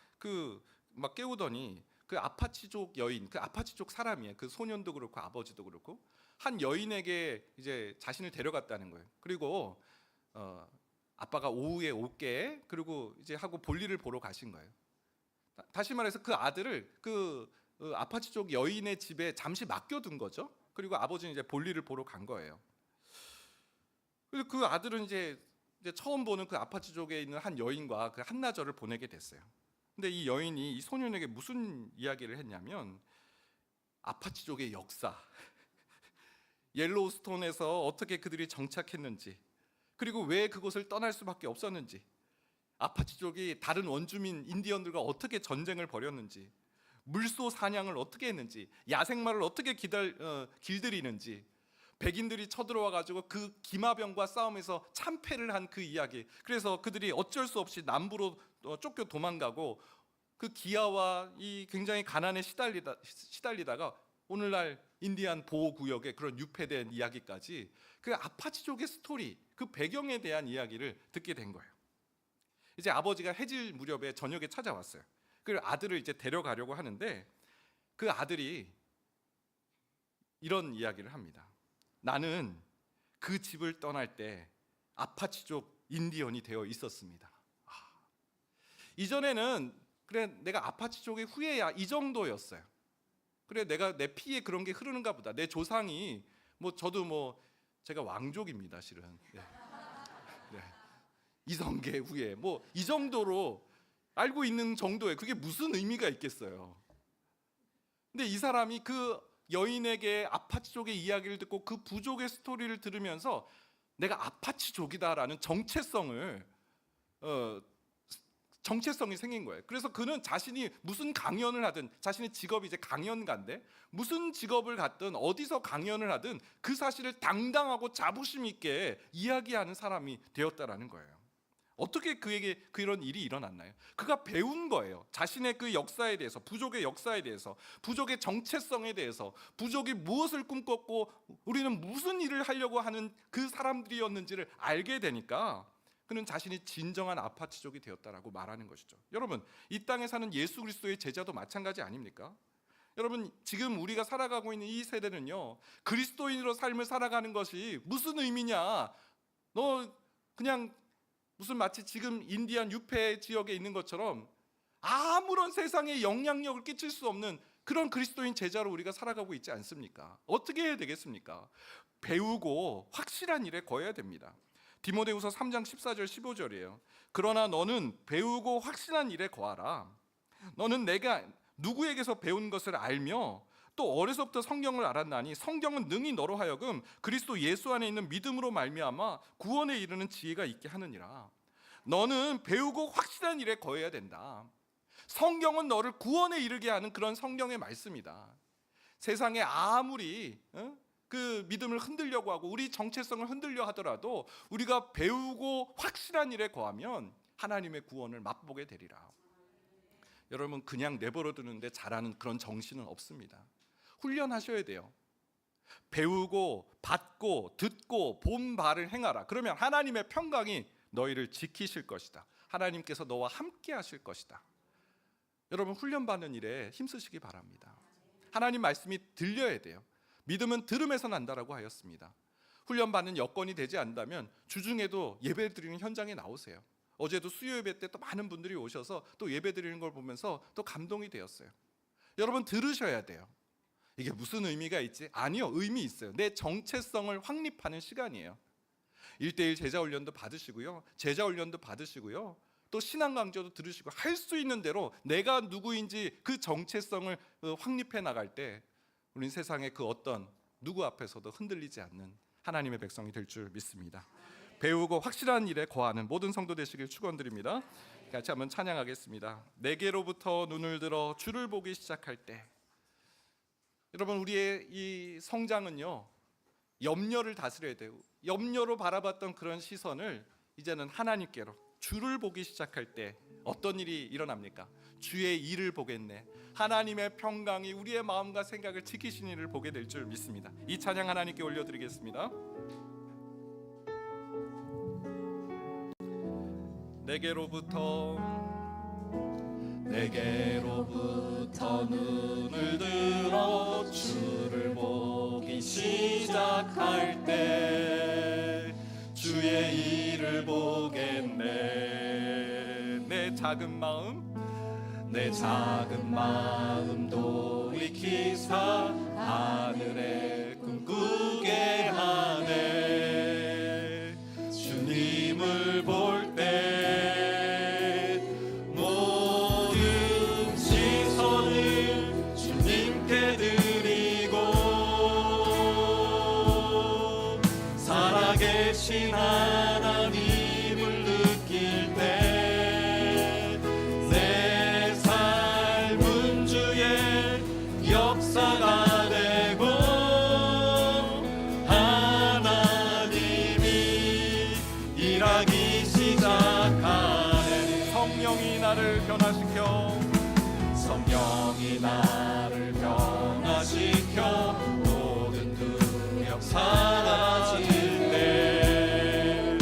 막 깨우더니, 그 아파치족 여인, 그 아파치족 사람이에요. 그 소년도 그렇고 아버지도 그렇고 한 여인에게 이제 자신을 데려갔다는 거예요. 그리고 아빠가 오후에 올게, 그리고 이제 하고 볼일을 보러 가신 거예요. 다시 말해서 그 아들을 그 아파치족 여인의 집에 잠시 맡겨둔 거죠. 그리고 아버지는 이제 볼일을 보러 간 거예요. 그래서 그 아들은 이제 처음 보는 그 아파치족에 있는 한 여인과 그 한나절을 보내게 됐어요. 근데 이 여인이 이 소년에게 무슨 이야기를 했냐면, 아파치족의 역사, 옐로우스톤에서 어떻게 그들이 정착했는지, 그리고 왜 그곳을 떠날 수밖에 없었는지, 아파치족이 다른 원주민 인디언들과 어떻게 전쟁을 벌였는지, 물소 사냥을 어떻게 했는지, 야생마를 어떻게 길들이는지, 백인들이 쳐들어와 가지고 그 기마병과 싸움에서 참패를 한 그 이야기, 그래서 그들이 어쩔 수 없이 남부로 쫓겨 도망가고 그 기아와 이 굉장히 가난에 시달리다가 오늘날 인디안 보호구역의 그런 유폐된 이야기까지, 그 아파치족의 스토리, 그 배경에 대한 이야기를 듣게 된 거예요. 이제 아버지가 해질 무렵에 저녁에 찾아왔어요. 그 아들을 이제 데려가려고 하는데, 그 아들이 이런 이야기를 합니다. 나는 그 집을 떠날 때 아파치족 인디언이 되어 있었습니다. 이전에는 그래 내가 아파치 족의 후예야 이 정도였어요. 그래 내가 내 피에 그런 게 흐르는가 보다. 내 조상이 뭐 저도 뭐 제가 왕족입니다 실은. 네. 네. 이성계 후예 뭐 이 정도로 알고 있는 정도에 그게 무슨 의미가 있겠어요. 근데 이 사람이 그 여인에게 아파치족의 이야기를 듣고 그 부족의 스토리를 들으면서 내가 아파치족이다라는 정체성이 생긴 거예요. 그래서 그는 자신이 무슨 강연을 하든, 자신의 직업이 이제 강연가인데 무슨 직업을 갖든 어디서 강연을 하든 그 사실을 당당하고 자부심 있게 이야기하는 사람이 되었다라는 거예요. 어떻게 그에게 그런 일이 일어났나요? 그가 배운 거예요. 자신의 그 역사에 대해서, 부족의 역사에 대해서, 부족의 정체성에 대해서, 부족이 무엇을 꿈꿨고 우리는 무슨 일을 하려고 하는 그 사람들이었는지를 알게 되니까 그는 자신이 진정한 아파치족이 되었다라고 말하는 것이죠. 여러분, 이 땅에 사는 예수 그리스도의 제자도 마찬가지 아닙니까? 여러분, 지금 우리가 살아가고 있는 이 세대는요, 그리스도인으로 삶을 살아가는 것이 무슨 의미냐? 너 그냥 무슨 마치 지금 인디안 유폐 지역에 있는 것처럼 아무런 세상에 영향력을 끼칠 수 없는 그런 그리스도인 제자로 우리가 살아가고 있지 않습니까? 어떻게 해야 되겠습니까? 배우고 확실한 일에 거해야 됩니다. 디모데후서 3장 14절 15절이에요. 그러나 너는 배우고 확실한 일에 거하라. 너는 내가 누구에게서 배운 것을 알며 또 어려서부터 성경을 알았나니 성경은 능히 너로 하여금 그리스도 예수 안에 있는 믿음으로 말미암아 구원에 이르는 지혜가 있게 하느니라. 너는 배우고 확실한 일에 거해야 된다. 성경은 너를 구원에 이르게 하는 그런 성경의 말씀이다. 세상에 아무리 그 믿음을 흔들려고 하고 우리 정체성을 흔들려 하더라도 우리가 배우고 확실한 일에 거하면 하나님의 구원을 맛보게 되리라. 여러분, 그냥 내버려 두는데 잘하는 그런 정신은 없습니다. 훈련하셔야 돼요. 배우고 받고 듣고 본 바를 행하라. 그러면 하나님의 평강이 너희를 지키실 것이다. 하나님께서 너와 함께 하실 것이다. 여러분, 훈련받는 일에 힘쓰시기 바랍니다. 하나님 말씀이 들려야 돼요. 믿음은 들음에서 난다라고 하였습니다. 훈련받는 여건이 되지 않는다면 주중에도 예배 드리는 현장에 나오세요. 어제도 수요 예배 때 또 많은 분들이 오셔서 또 예배 드리는 걸 보면서 또 감동이 되었어요. 여러분, 들으셔야 돼요. 이게 무슨 의미가 있지? 아니요, 의미 있어요. 내 정체성을 확립하는 시간이에요. 1:1 제자 훈련도 받으시고요, 제자 훈련도 받으시고요, 또 신앙 강좌도 들으시고 할 수 있는 대로 내가 누구인지 그 정체성을 확립해 나갈 때 우리는 세상의 그 어떤 누구 앞에서도 흔들리지 않는 하나님의 백성이 될 줄 믿습니다. 배우고 확실한 일에 거하는 모든 성도 되시길 축원드립니다. 같이 한번 찬양하겠습니다. 내게로부터 눈을 들어 주를 보기 시작할 때. 여러분, 우리의 이 성장은요, 염려를 다스려야 돼요. 염려로 바라봤던 그런 시선을 이제는 하나님께로, 주를 보기 시작할 때 어떤 일이 일어납니까? 주의 일을 보겠네. 하나님의 평강이 우리의 마음과 생각을 지키시는 일을 보게 될 줄 믿습니다. 이 찬양 하나님께 올려드리겠습니다. 내게로부터 눈을 들어 주를 보기 시작할 때 주의 일을 보겠네. 내 작은 마음 돌이키사 하늘에 꿈꾸게 하네. 주님을 볼 때 살아계신 하나님을 느낄 때 내 삶은 주의 역사가 되고 하나님이 일하기 시작하네. 성령이 나를 변화시켜 모든 두려움 사라질 때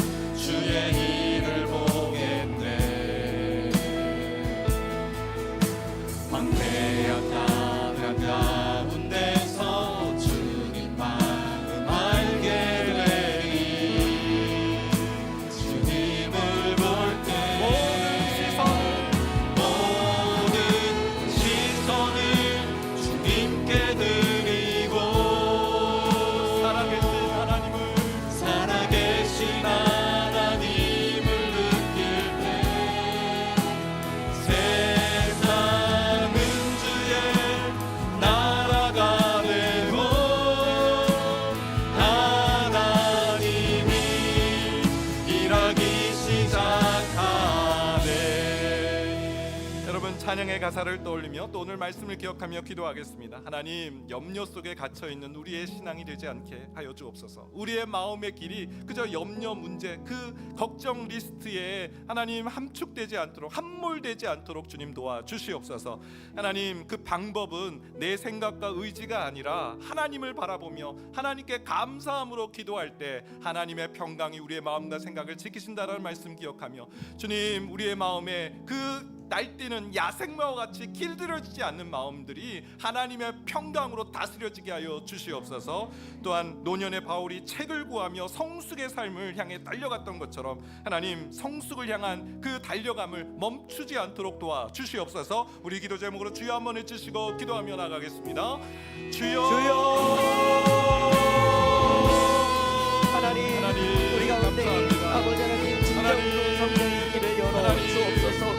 찬양의 가사를 떠올리며 또 오늘 말씀을 기억하며 기도하겠습니다. 하나님, 염려 속에 갇혀있는 우리의 신앙이 되지 않게 하여 주옵소서. 우리의 마음의 길이 그저 염려 문제, 그 걱정 리스트에 하나님 함축되지 않도록, 함몰되지 않도록 주님 도와주시옵소서. 하나님, 그 방법은 내 생각과 의지가 아니라 하나님을 바라보며 하나님께 감사함으로 기도할 때 하나님의 평강이 우리의 마음과 생각을 지키신다는 말씀 기억하며, 주님, 우리의 마음에 그 날뛰는 야생마와 같이 길들여지지 않는 마음들이 하나님의 평강으로 다스려지게 하여 주시옵소서. 또한 노년의 바울이 책을 구하며 성숙의 삶을 향해 달려갔던 것처럼 하나님, 성숙을 향한 그 달려감을 멈추지 않도록 도와주시옵소서. 우리 기도 제목으로 주여 한번 해주시고 기도하며 나가겠습니다. 주여, 하나님, 우리 가운데 아버지 하나님, 진정으로 성령의 길을 열어 주옵소서.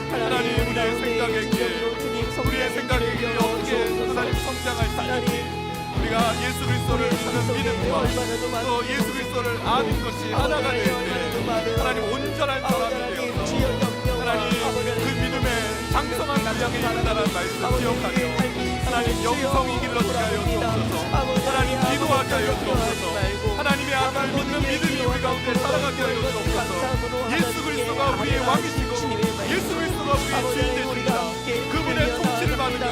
하나님, 우리의 생각의 길, 우리의 생각의 길이 어떻게 하나님 성장할 수 있는지, 우리가 예수 그리스도를 믿는 믿음과 또 예수 그리스도를 아는 것이 하나가 될 때 하나님 온전한 사람이 되어서 하나님 그 믿음의 장성한 가정에 이른다는 말씀 기억하며 하나님 영성이 길러지게 하여 주옵소서. 하나님 기도하게 하여 주옵소서. 하나님의 아들 믿는 믿음이 우리 가운데 살아가게 하여 주옵소서. 예수 그리스도가 우리의 왕이시고 예수 그리스도가 우리의 주인 되십니다. 그분의 통치를 받으며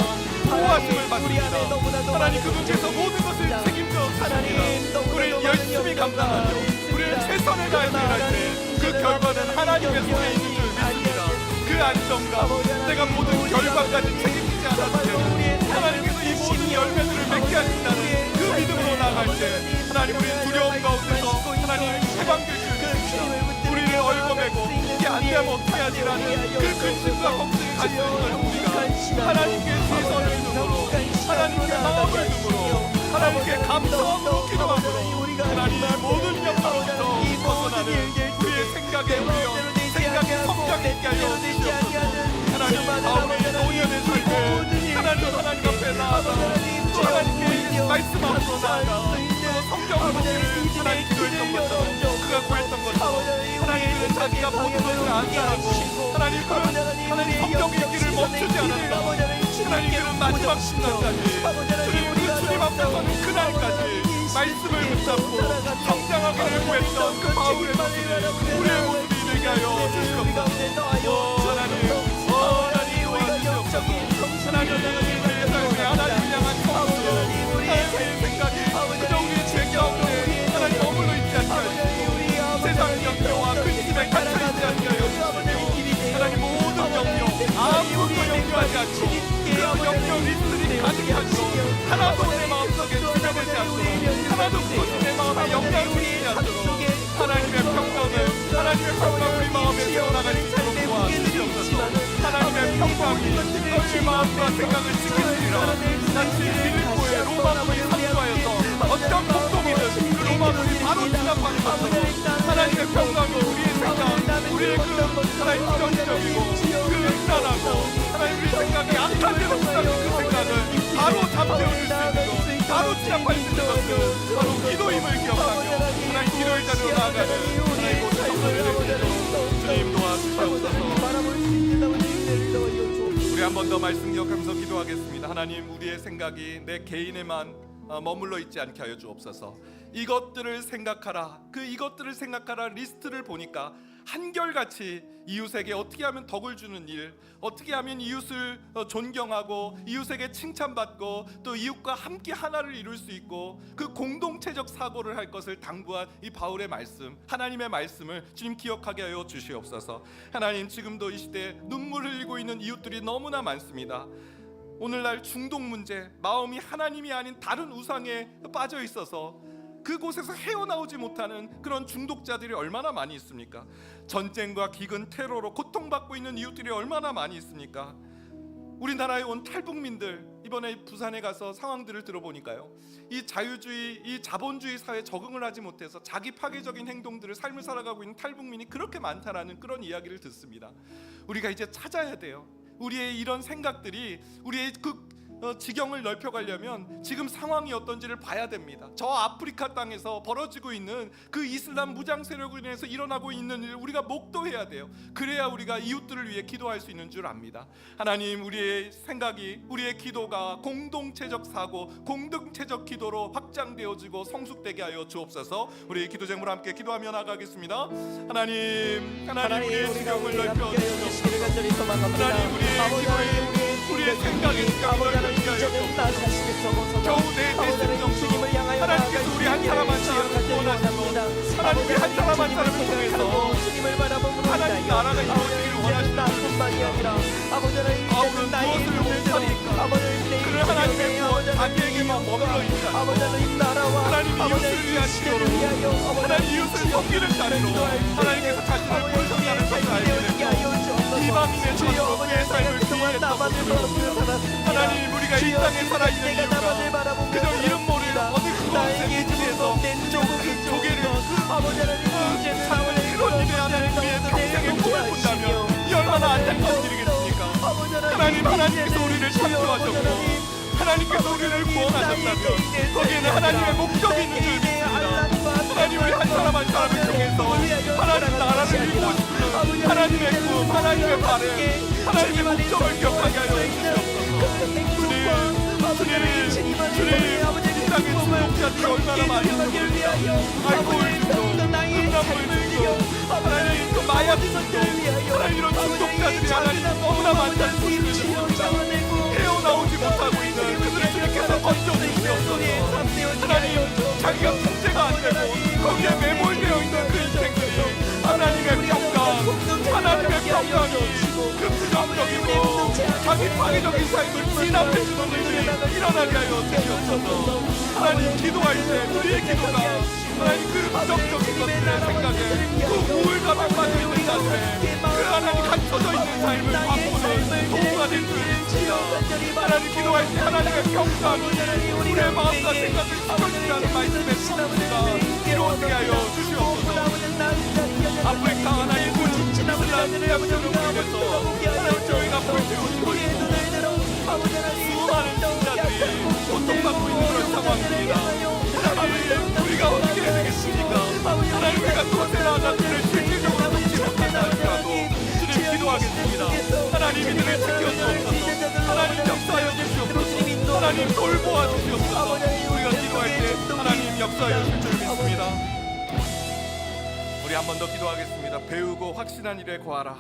보호하심을 받습니다. 하나님, 그분께서 모든 것을 책임져 주십니다. 우리는 열심히 감당하며 우리는 최선을 다해서 일할 때 그 결과는 하나님의 손에 있는 줄 믿습니다. 그 안정감, 내가 모든 결과까지 책임지지 않아도 되고 하나님께서 이 모든 열매들을 맺게 하신다는 그 믿음으로 나아갈 때 하나님, 우리는 두려움 가운데서 하나님 해방될 줄 믿습니다. 우리를 얽어매고 이게 안 되면 어떻게 하지라는 그 근심과 걱정이 가지고 있는 우리가 하나님께 최선을 두므로 하나님께 마음을 두므로 하나님께 감사함으로 기도함으로 하나님의 모든 영광으로부터 벗어나는 우리의 생각의 우려, 생각의 성장이 있게 하여 주시옵소서. 하나님, 바울의 노년의 삶을 하나님 앞에 나아가 또 하나님께 말씀함으로 나아가 또 성경을 보기를 하나님 기도했던 것처럼 그가 구했던 것처럼 하나님은 자기가 모든 것을 안다하고 하나님 성경 읽기를 멈추지 않았다. 하나님, 그는 마지막 순간까지 주님 앞에 서는 그날까지 말씀을 붙잡고 성장하기를 구했던 그 바울의 모습이 우리의 모습이 되게 하여 주시옵소서. 하나님 도와주시옵소서. 하나님, 우리의 삶에 하나님을 향한 성수, 하나님의 생각이 그저 우리의 죄 가운데 하나님 머물러 있지 않게 하시고 세상 염려와 근심에 갇혀있지 않게 하여 주시고 하나님, 모든 염려 아무것도 염려하지 않고 그 염려 리스트를 가득하시고 하나도 내 마음속에 주저되지 않도록 하나도 그것이 내 마음에 영향을 미치지 않도록 하나님의 평강 우리 마음에 세워나갈 수 있도록 도와주시옵소서. 하나님의 평강이 너희의 마음과 생각을 지키시리라. 마치 빌립보의 로마군이 상주하여서 어떤 폭동이든 그 로마군이 바로 진압하는 것처럼 하나님의 평강이 우리의 생각, 우리의 그 하나님 부정적이고 그 음란하고 하나님 우리 생각이 악한 대로 시작된 그 생각을 바로 잠재워줄 수 있는 것, 바로 진압할 수 있는 것은 바로 기도임을 기억하며 하나님 기도의 자리로 나아가는 하나님 모든 성도를 드리고 주님 도와주시옵소서. 우리 한 번 더 말씀 기억하면서 기도하겠습니다. 하나님, 우리의 생각이 내 개인에만 머물러 있지 않게 하여 주옵소서. 이것들을 생각하라, 이것들을 생각하라 리스트를 보니까 한결같이 이웃에게 어떻게 하면 덕을 주는 일, 어떻게 하면 이웃을 존경하고 이웃에게 칭찬받고 또 이웃과 함께 하나를 이룰 수 있고 그 공동체적 사고를 할 것을 당부한 이 바울의 말씀, 하나님의 말씀을 주님 기억하게 하여 주시옵소서. 하나님, 지금도 이 시대에 눈물 흘리고 있는 이웃들이 너무나 많습니다. 오늘날 중독 문제, 마음이 하나님이 아닌 다른 우상에 빠져 있어서 그곳에서 헤어나오지 못하는 그런 중독자들이 얼마나 많이 있습니까? 전쟁과 기근, 테러로 고통받고 있는 이웃들이 얼마나 많이 있습니까? 우리나라에 온 탈북민들, 이번에 부산에 가서 상황들을 들어보니까요, 이 자유주의, 이 자본주의 사회에 적응을 하지 못해서 자기 파괴적인 행동들을 삶을 살아가고 있는 탈북민이 그렇게 많다라는 그런 이야기를 듣습니다. 우리가 이제 찾아야 돼요. 우리의 이런 생각들이 우리의 그 지경을 넓혀가려면 지금 상황이 어떤지를 봐야 됩니다. 저 아프리카 땅에서 벌어지고 있는 그 이슬람 무장 세력으로 인해서 일어나고 있는 일을 우리가 목도해야 돼요. 그래야 우리가 이웃들을 위해 기도할 수 있는 줄 압니다. 하나님, 우리의 생각이, 우리의 기도가 공동체적 사고, 공동체적 기도로 확장되어지고 성숙되게 하여 주옵소서. 우리 기도 제목으로 함께 기도하며 나가겠습니다. 하나님 우리의 지경을 넓혀 주시옵소서. 하나님, 우리의 생각의 지경을 넓혀 주시옵소서. 겨우 내 대신 정도 하나님께서 우리 한 사람 한 사람을 원하시고, 하나님 우리 한 사람 한 사람을 통해서 하나님 나라가 이루어지기를 원하시는 아버지는 무엇을 못하니까 그를 하나님의 구원 자기에게만 머물러 있지 않고 하나님 이웃을 위한 기도로, 하나님 이웃을 섬기는 자리로 하나님께서 자신을 부르셨다는 것을 알게 되고 이방인의 전으로 그의 삶을 기회했던 하나님, 우리가 이 땅에 살아있는 이유가 그저 이름 모를 어느 그곳에 지에서 조개를 그런 일에 하나님 우리의 평생의 꿈을 꾼다면 이 얼마나 안타까운 일이겠습니까? 하나님께서 우리를 창조하셨고 하나님께서 우리를 구원하셨다면 거기에는 하나님의 목적이 있는 줄 믿습니다. 하나님, 우리 한 사람 한 사람을 통해서 하나님 나라를 이루고 싶은 하나님의 꿈, 하나님의 바램, 하나님의 목적을 기억하게 하여 주시옵소서. 주님, 이 땅에 중독자들이 얼마나 많이 있습니까? 알코올 중독, 음란물 중독, 하나님 또 마약 중독, 하나님 이런 중독자들이 하나님 너무나 많다는 소식을 듣습니다. 헤어나오지 못하고 있는 그들을 주님께서 건져주시옵소서. 하나님, 자기가 문제가 안 되고 거기에 매몰되어 있는 그 인생들이 하나님의 평강이 그 부정적이고 자기 파괴적인 삶을 진압해주는 일들이 일어나게 하여 주시옵소서. 하나님, 기도할 때 우리의 기도가 하나님 그 부정적인 것들의 생각에 그 우울감에 빠져있는 자들의 그 하나님 갇혀져 있는 삶을 바꾸는 도구가 될 줄 믿습니다. 하나님, 기도할 때 하나님의 평강이 우리의 마음과 생각을 지켜주시라는 말씀의 성취가 이루어지게 하여 주시옵소서. 아프리카 하나님 이슬람의 양쪽으로 인해서 하나님 저희가 불태워지고 있고 수많은 신자들이 고통받고 있는 그런 상황입니다. 하나님, 우리가 어떻게 해야 되겠습니까? 하나님, 우리가 그것에 나아가 그를 실질적으로 돕지 못한다 할지라도 주님 기도하겠습니다. 하나님, 이들을 지켜주옵소서. 하나님, 역사하여 주시옵소서. 하나님, 돌보아 주시옵소서. 우리가 기도할 때 하나님 역사하여 주실 줄 믿습니다. 우리 한 번 더 기도하겠습니다. 배우고 확신한 일에 거하라.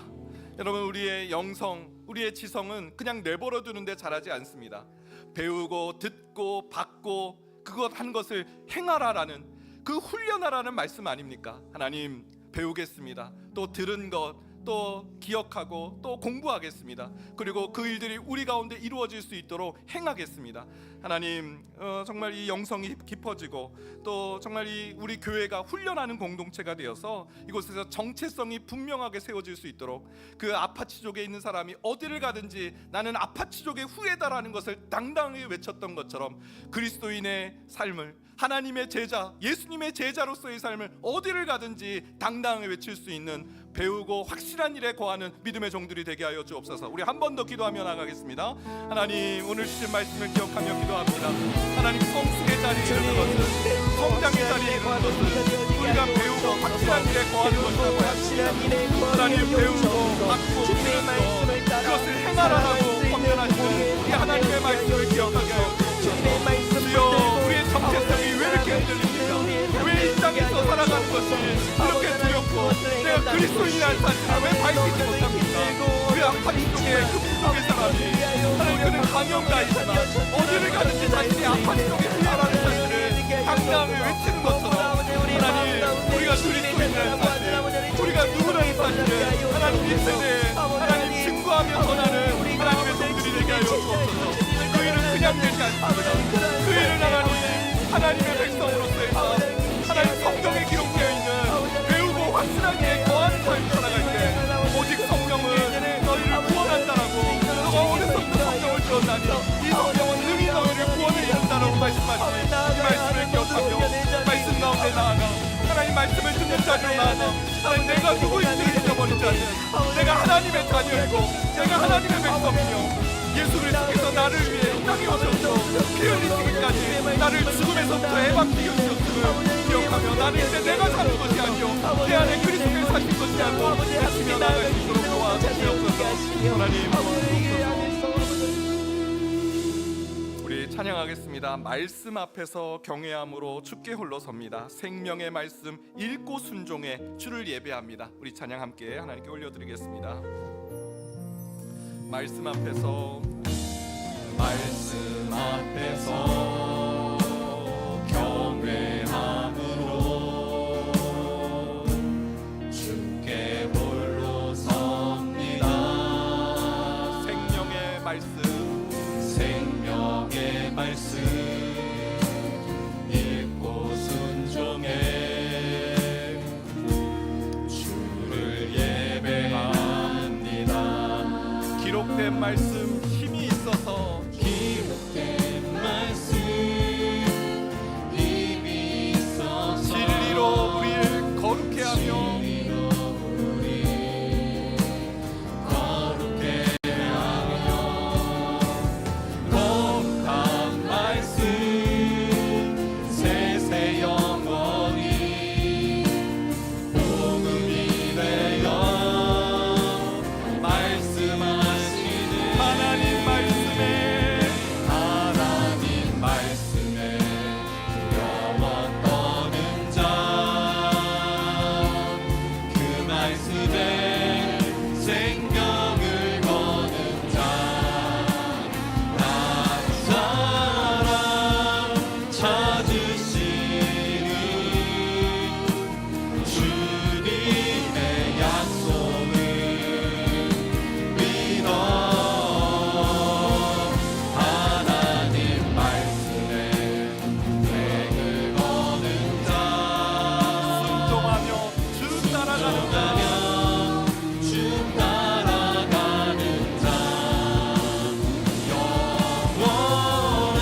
여러분, 우리의 영성, 우리의 지성은 그냥 내버려 두는데 자라지 않습니다. 배우고 듣고 받고 그것 한 것을 행하라라는 그 훈련하라는 말씀 아닙니까? 하나님, 배우겠습니다. 또 들은 것 또 기억하고 또 공부하겠습니다. 그리고 그 일들이 우리 가운데 이루어질 수 있도록 행하겠습니다. 하나님, 정말 이 영성이 깊어지고 또 정말 이 우리 교회가 훈련하는 공동체가 되어서 이곳에서 정체성이 분명하게 세워질 수 있도록 그 아파치족에 있는 사람이 어디를 가든지 나는 아파치족의 후예다라는 것을 당당히 외쳤던 것처럼 그리스도인의 삶을, 하나님의 제자, 예수님의 제자로서의 삶을 어디를 가든지 당당히 외칠 수 있는 배우고 확실한 일에 거하는 믿음의 종들이 되게 하여 주옵소서. 우리 한 번 더 기도하며 나가겠습니다. 하나님, 오늘 주신 말씀을 기억하며 기도합니다. 하나님, 성숙의 자리에 이르는 것은, 성장의 자리에 이르는 것은 우리가 배우고 확실한 일에 거하는 것이라고 하십니다. 하나님, 배우고 받고 들은 것, 그것을 행하라라고 권면하시는 우리 하나님의 말씀을 기억하게 하여 주옵소서. 주여, 우리의 정체성이 왜 이렇게 흔들립니까? 왜 이 땅에서 살아가는 것이 이렇게 두렵고 내가 그리스도인이라는 사실을 왜 밝히지 못합니까? 그 아파트 쪽에 그 부족의 사람이 하나님, 그는 강형가이지만 어디를 가든지 자신이 아파트 쪽에 살아가는 사실을 당당하게 외치는 것처럼 하나님, 우리가 그리스도인이라는 사실, 우리가 누구라는 사실을 하나님 이 세대에 하나님 증거하며 전하는 하나님의 종들이 되게 하여 주옵소서. 그 일은 그냥 되지 않습니다. 그 일은 하나님의 백성으로서의 하나님 성경에 기록되어 있는 배우고 확실한 일에 거하는 삶을 살아갈 때 오직 성경은 너희를 구원한다라고, 너가 어디서부터 성경을 지었나니 이 성경은 능히 너희를 구원해 이룬다라고 말씀하시니 이 말씀을 기억하며 말씀 가운데 나아가 하나님 말씀을 듣는 자리로 나아가 하나님, 내가 누구인지를 잊어버리지 않는, 내가 하나님의 자녀이고 내가 하나님의 백성이며 예수 그리스도께서 나를 위해 이 땅에 오셔서 피 흘리시기까지 나를 죽음에서부터 해방시켜 주셨음을 기억하며 나는 이제 내가 사는 것이 아니요 내 안에 그리스도께서 사신 것이 아니고 하시며 나아갈 수 있도록 도와주시옵소서. 하나님 우리 찬양하겠습니다. 말씀 앞에서 경외함으로 주께 홀로 섭니다. 생명의 말씀 읽고 순종해 주를 예배합니다. 우리 찬양 함께 하나님께 올려드리겠습니다. 말씀 앞에서 경외함으로 주께 홀로 섭니다. 생명의 말씀 읽고 순종해 주를 예배합니다. 기록된 말씀 힘이 있어서 진리로 우리를 거룩해 하며 거룩한 말씀 세세 영원히 복음이 되어 말씀하시는 하나님 말씀에 영원 떠는 자 그 말씀에 생명을 거는 자 사랑 찾으시는 주님의 약속을 믿어 하나님 말씀에 생을 거는 자 순종하며 주 따라가는 자 영원한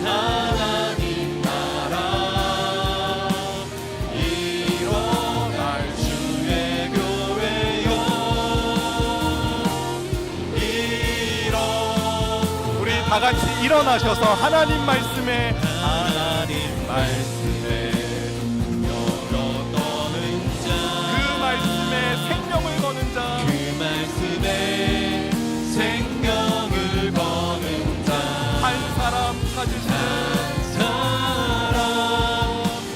하나님 나라 이뤄갈 주의 교회요 우리 다 같이 일어나셔서 하나님 말씀에 열어 떠는 자 그 말씀에 생명을 거는 자 그 말씀에 생명을 거는 자 한 사람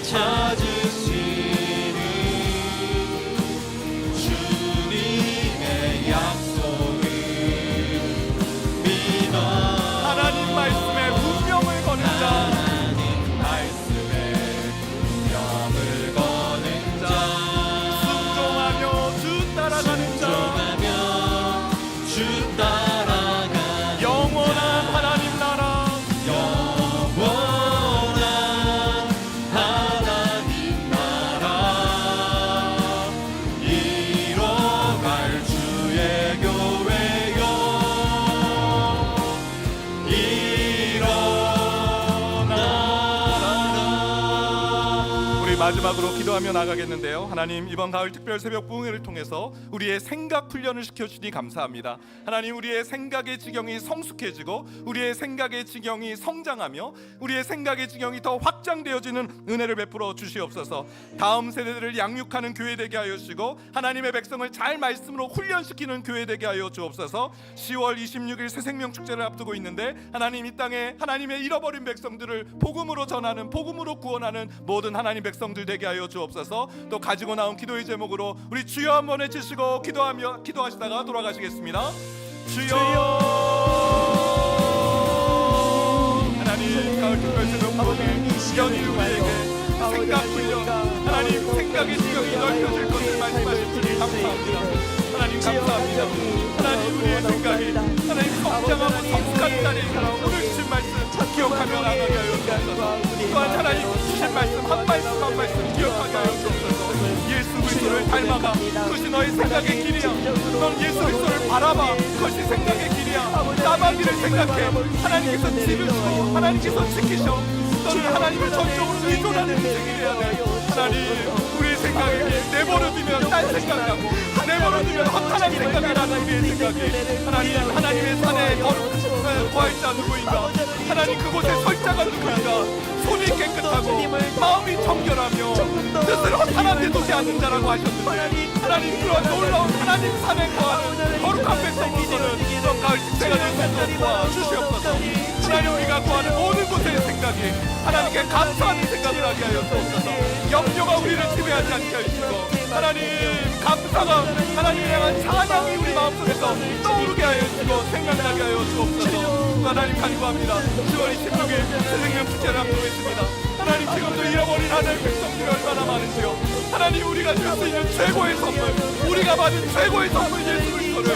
찾으시는 주님의 약속을 믿어 하나님 말씀에 운명을 거는 자 하나님 말씀에 운명을 거는 자 순종하며 주 따라가는 자 영원한 하나님 나라 영원한 하나님 나라 이뤄갈 주의 교회요 일어나라. 우리 마지막으로 기도하며 나가겠는데요. 하나님 이번 가을 특별 새벽 부흥회를 통해서 우리의 생각 훈련을 시켜주시니 감사합니다. 하나님 우리의 생각의 지경이 성숙해지고 우리의 생각의 지경이 성장하며 우리의 생각의 지경이 더 확장되어지는 은혜를 베풀어 주시옵소서. 다음 세대들을 양육하는 교회 되게 하여 주시고 하나님의 백성을 잘 말씀으로 훈련시키는 교회 되게 하여 주옵소서. 10월 26일 새생명 축제를 앞두고 있는데 하나님 이 땅에 하나님의 잃어버린 백성들을 복음으로 전하는 복음으로 구원하는 모든 하나님 백성들 되게 하여 주옵소서. 또 가지고 나온 기도의 제목으로 우리 주여 한번 외치시고 기도하시다가 돌아가시겠습니다. 주여 하나님 가을 특별 새벽 부흥회 연일 우리에게 생각 훈련 하나님 생각의 지경이 넓혀질 것을 말씀하신 주님 감사합니다. 하나님 감사합니다. 하나님 우리의 생각이 하나님 성장하고 성숙한 자리에 오늘 주신 말씀 기억하며 나가게 하여 주옵소서. 또한 하나님 주신 말씀 한 말씀 기억하게 하여 주옵소서. 예수 그리스도를 닮아가 그것이 너의 생각의 길이야. 넌 예수 그리스도를 바라봐 그것이 생각의 길이야. 나만이를 생각해. 하나님께서 지으시고 하나님께서 지키셔. 너는 하나님을 전적으로 의존하는 인생이 돼야 돼. 하나님 우리의 생각에게 내버려두면 허탄한 생각나고 내버려두면 허탄한 생각이 나는 우리의 생각이 하나님의 산에 거하 있지 않는 누구인가? 하나님 그곳에 설자가 누구인가? 손이 깨끗하고 마음이 정결하며 뜻을 허탄한데 두지 않는 자라고 하셨는데 하나님 그런 놀라운 하나님 산에 거하는 거룩한 백성으로서는 이런 가을 식사가 될 수 있도록 주시옵소서. 하나님 우리가 구하는 모든 곳의 생각이 하나님께 감사하는 생각을 하게 하여 주옵소서. 염려가 우리를 지배하지 않게 하시고 하나님 감사가 하나님에 향한 찬양이 우리 마음속에서 떠오르게 하여 주시고 생각나게 하여 주옵소서. 하나님 간구합니다. 10월 26일 새생명 축제를 앞두고 있습니다. 하나님 지금도 잃어버린 하나님의 백성들이 얼마나 많은지요. 하나님 우리가 줄 수 있는 최고의 선물, 우리가 받은 최고의 선물 예수 그리스도를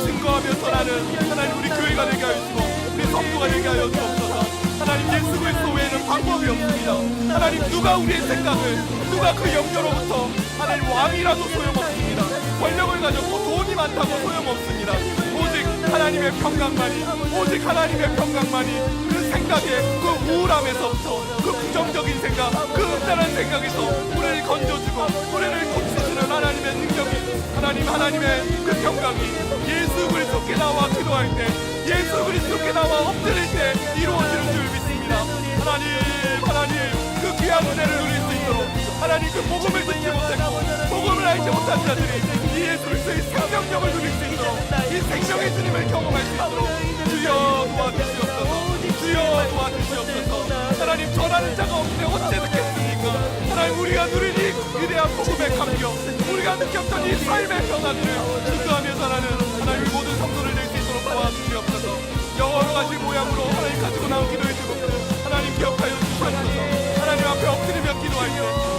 증거하면서 나는 하나님 우리 교회가 되게 하시고 우리 성도가 되게 하여 주옵소서. 하나님 예수 그리스도 외에는 방법이 없습니다. 하나님 누가 우리의 생각을 누가 그 염려로부터 하나님 왕이라도 소용없습니다. 권력을 가졌고 돈이 많다고 소용없습니다. 오직 하나님의 평강만이 오직 하나님의 평강만이 그 생각에 그 우울함에서부터 그 부정적인 생각 그 음란한 생각에서 우리를 건져주고 우리를 고치시는 하나님의 능력이 하나님의 그 평강이 예수 그리스도께 나와 기도할 때 예수 그리스도께 나와 엎드릴 때 이루어지는 줄 믿습니다. 하나님 그 귀한 은혜를 누릴 수 있도록 하나님 그 복음을 듣지 못했고 복음을 알지 못한 자들이 이 예수 그리스도의 생명력을 누릴 수 있도록 이 생명의 주님을 경험할 수 있도록 주여 도와주시옵소서. 주여 도와주시옵소서. 하나님 전하는 자가 없는데 어째 듣겠습니까? 하나님 우리가 누린 이 위대한 복음의 감격 우리가 느꼈던 이 삶의 변화들을 증거하면서 하나님 모든 성도를 낼 수 있도록 도와주시옵소서. 여러 가지 모양으로 하나님 가지고 나온 기도의 제목들 하나님 기억하여 주시옵소서. 하나님 앞에 엎드리며 기도할 때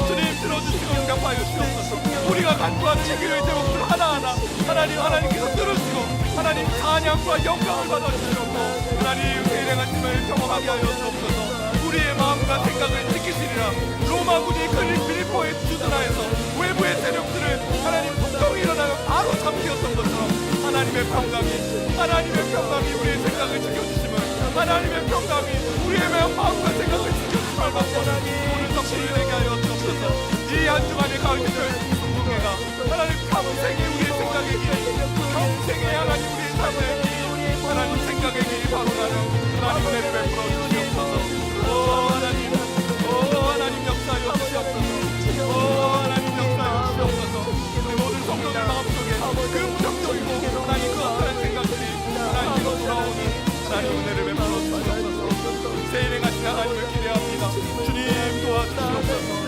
주님 들어주시고 응답하여 주옵소서. 우리가 간구하는 이 기도의 제목들 하나하나 하나님께서 들으시고 하나님 찬양과 영광을 받아주시옵고 하나님 일행하심을 경험하게 하여 주옵소서. 우리의 마음과 생각을 지키시리라. 로마군이 빌립보의 주둔하에서 외부의 세력들을 하나님 폭동이 일어나면 바로 잡히었던 것처럼 하나님의 평강이 우리의 생각을 지켜주심을 하나님의 평강이 우리의 마음과 생각을 지켜주심을 받고 오늘 성도를 되게 하여 주옵소서. 이 한 주간의 가을 기도의 성공회가 하나님 평생의 우리의 생각의 길이 평생의 하나님 우리의 삶의 길이 하나님 생각의 길이 바로 나는 하나님 은혜를 베풀어 주시옵소서. 하나님 역사하여 주시옵소서. 하나님 역사하여 주시옵소서. 우리 모든 성도들 마음속에 그 무정적이고 하나님 그 어떠한 생각들이 하나님으로 돌아오는 하나님 은혜를 베풀어 주시옵소서. 새 일행하신 하나님을 기대합니다. 주님 도와주시옵소서.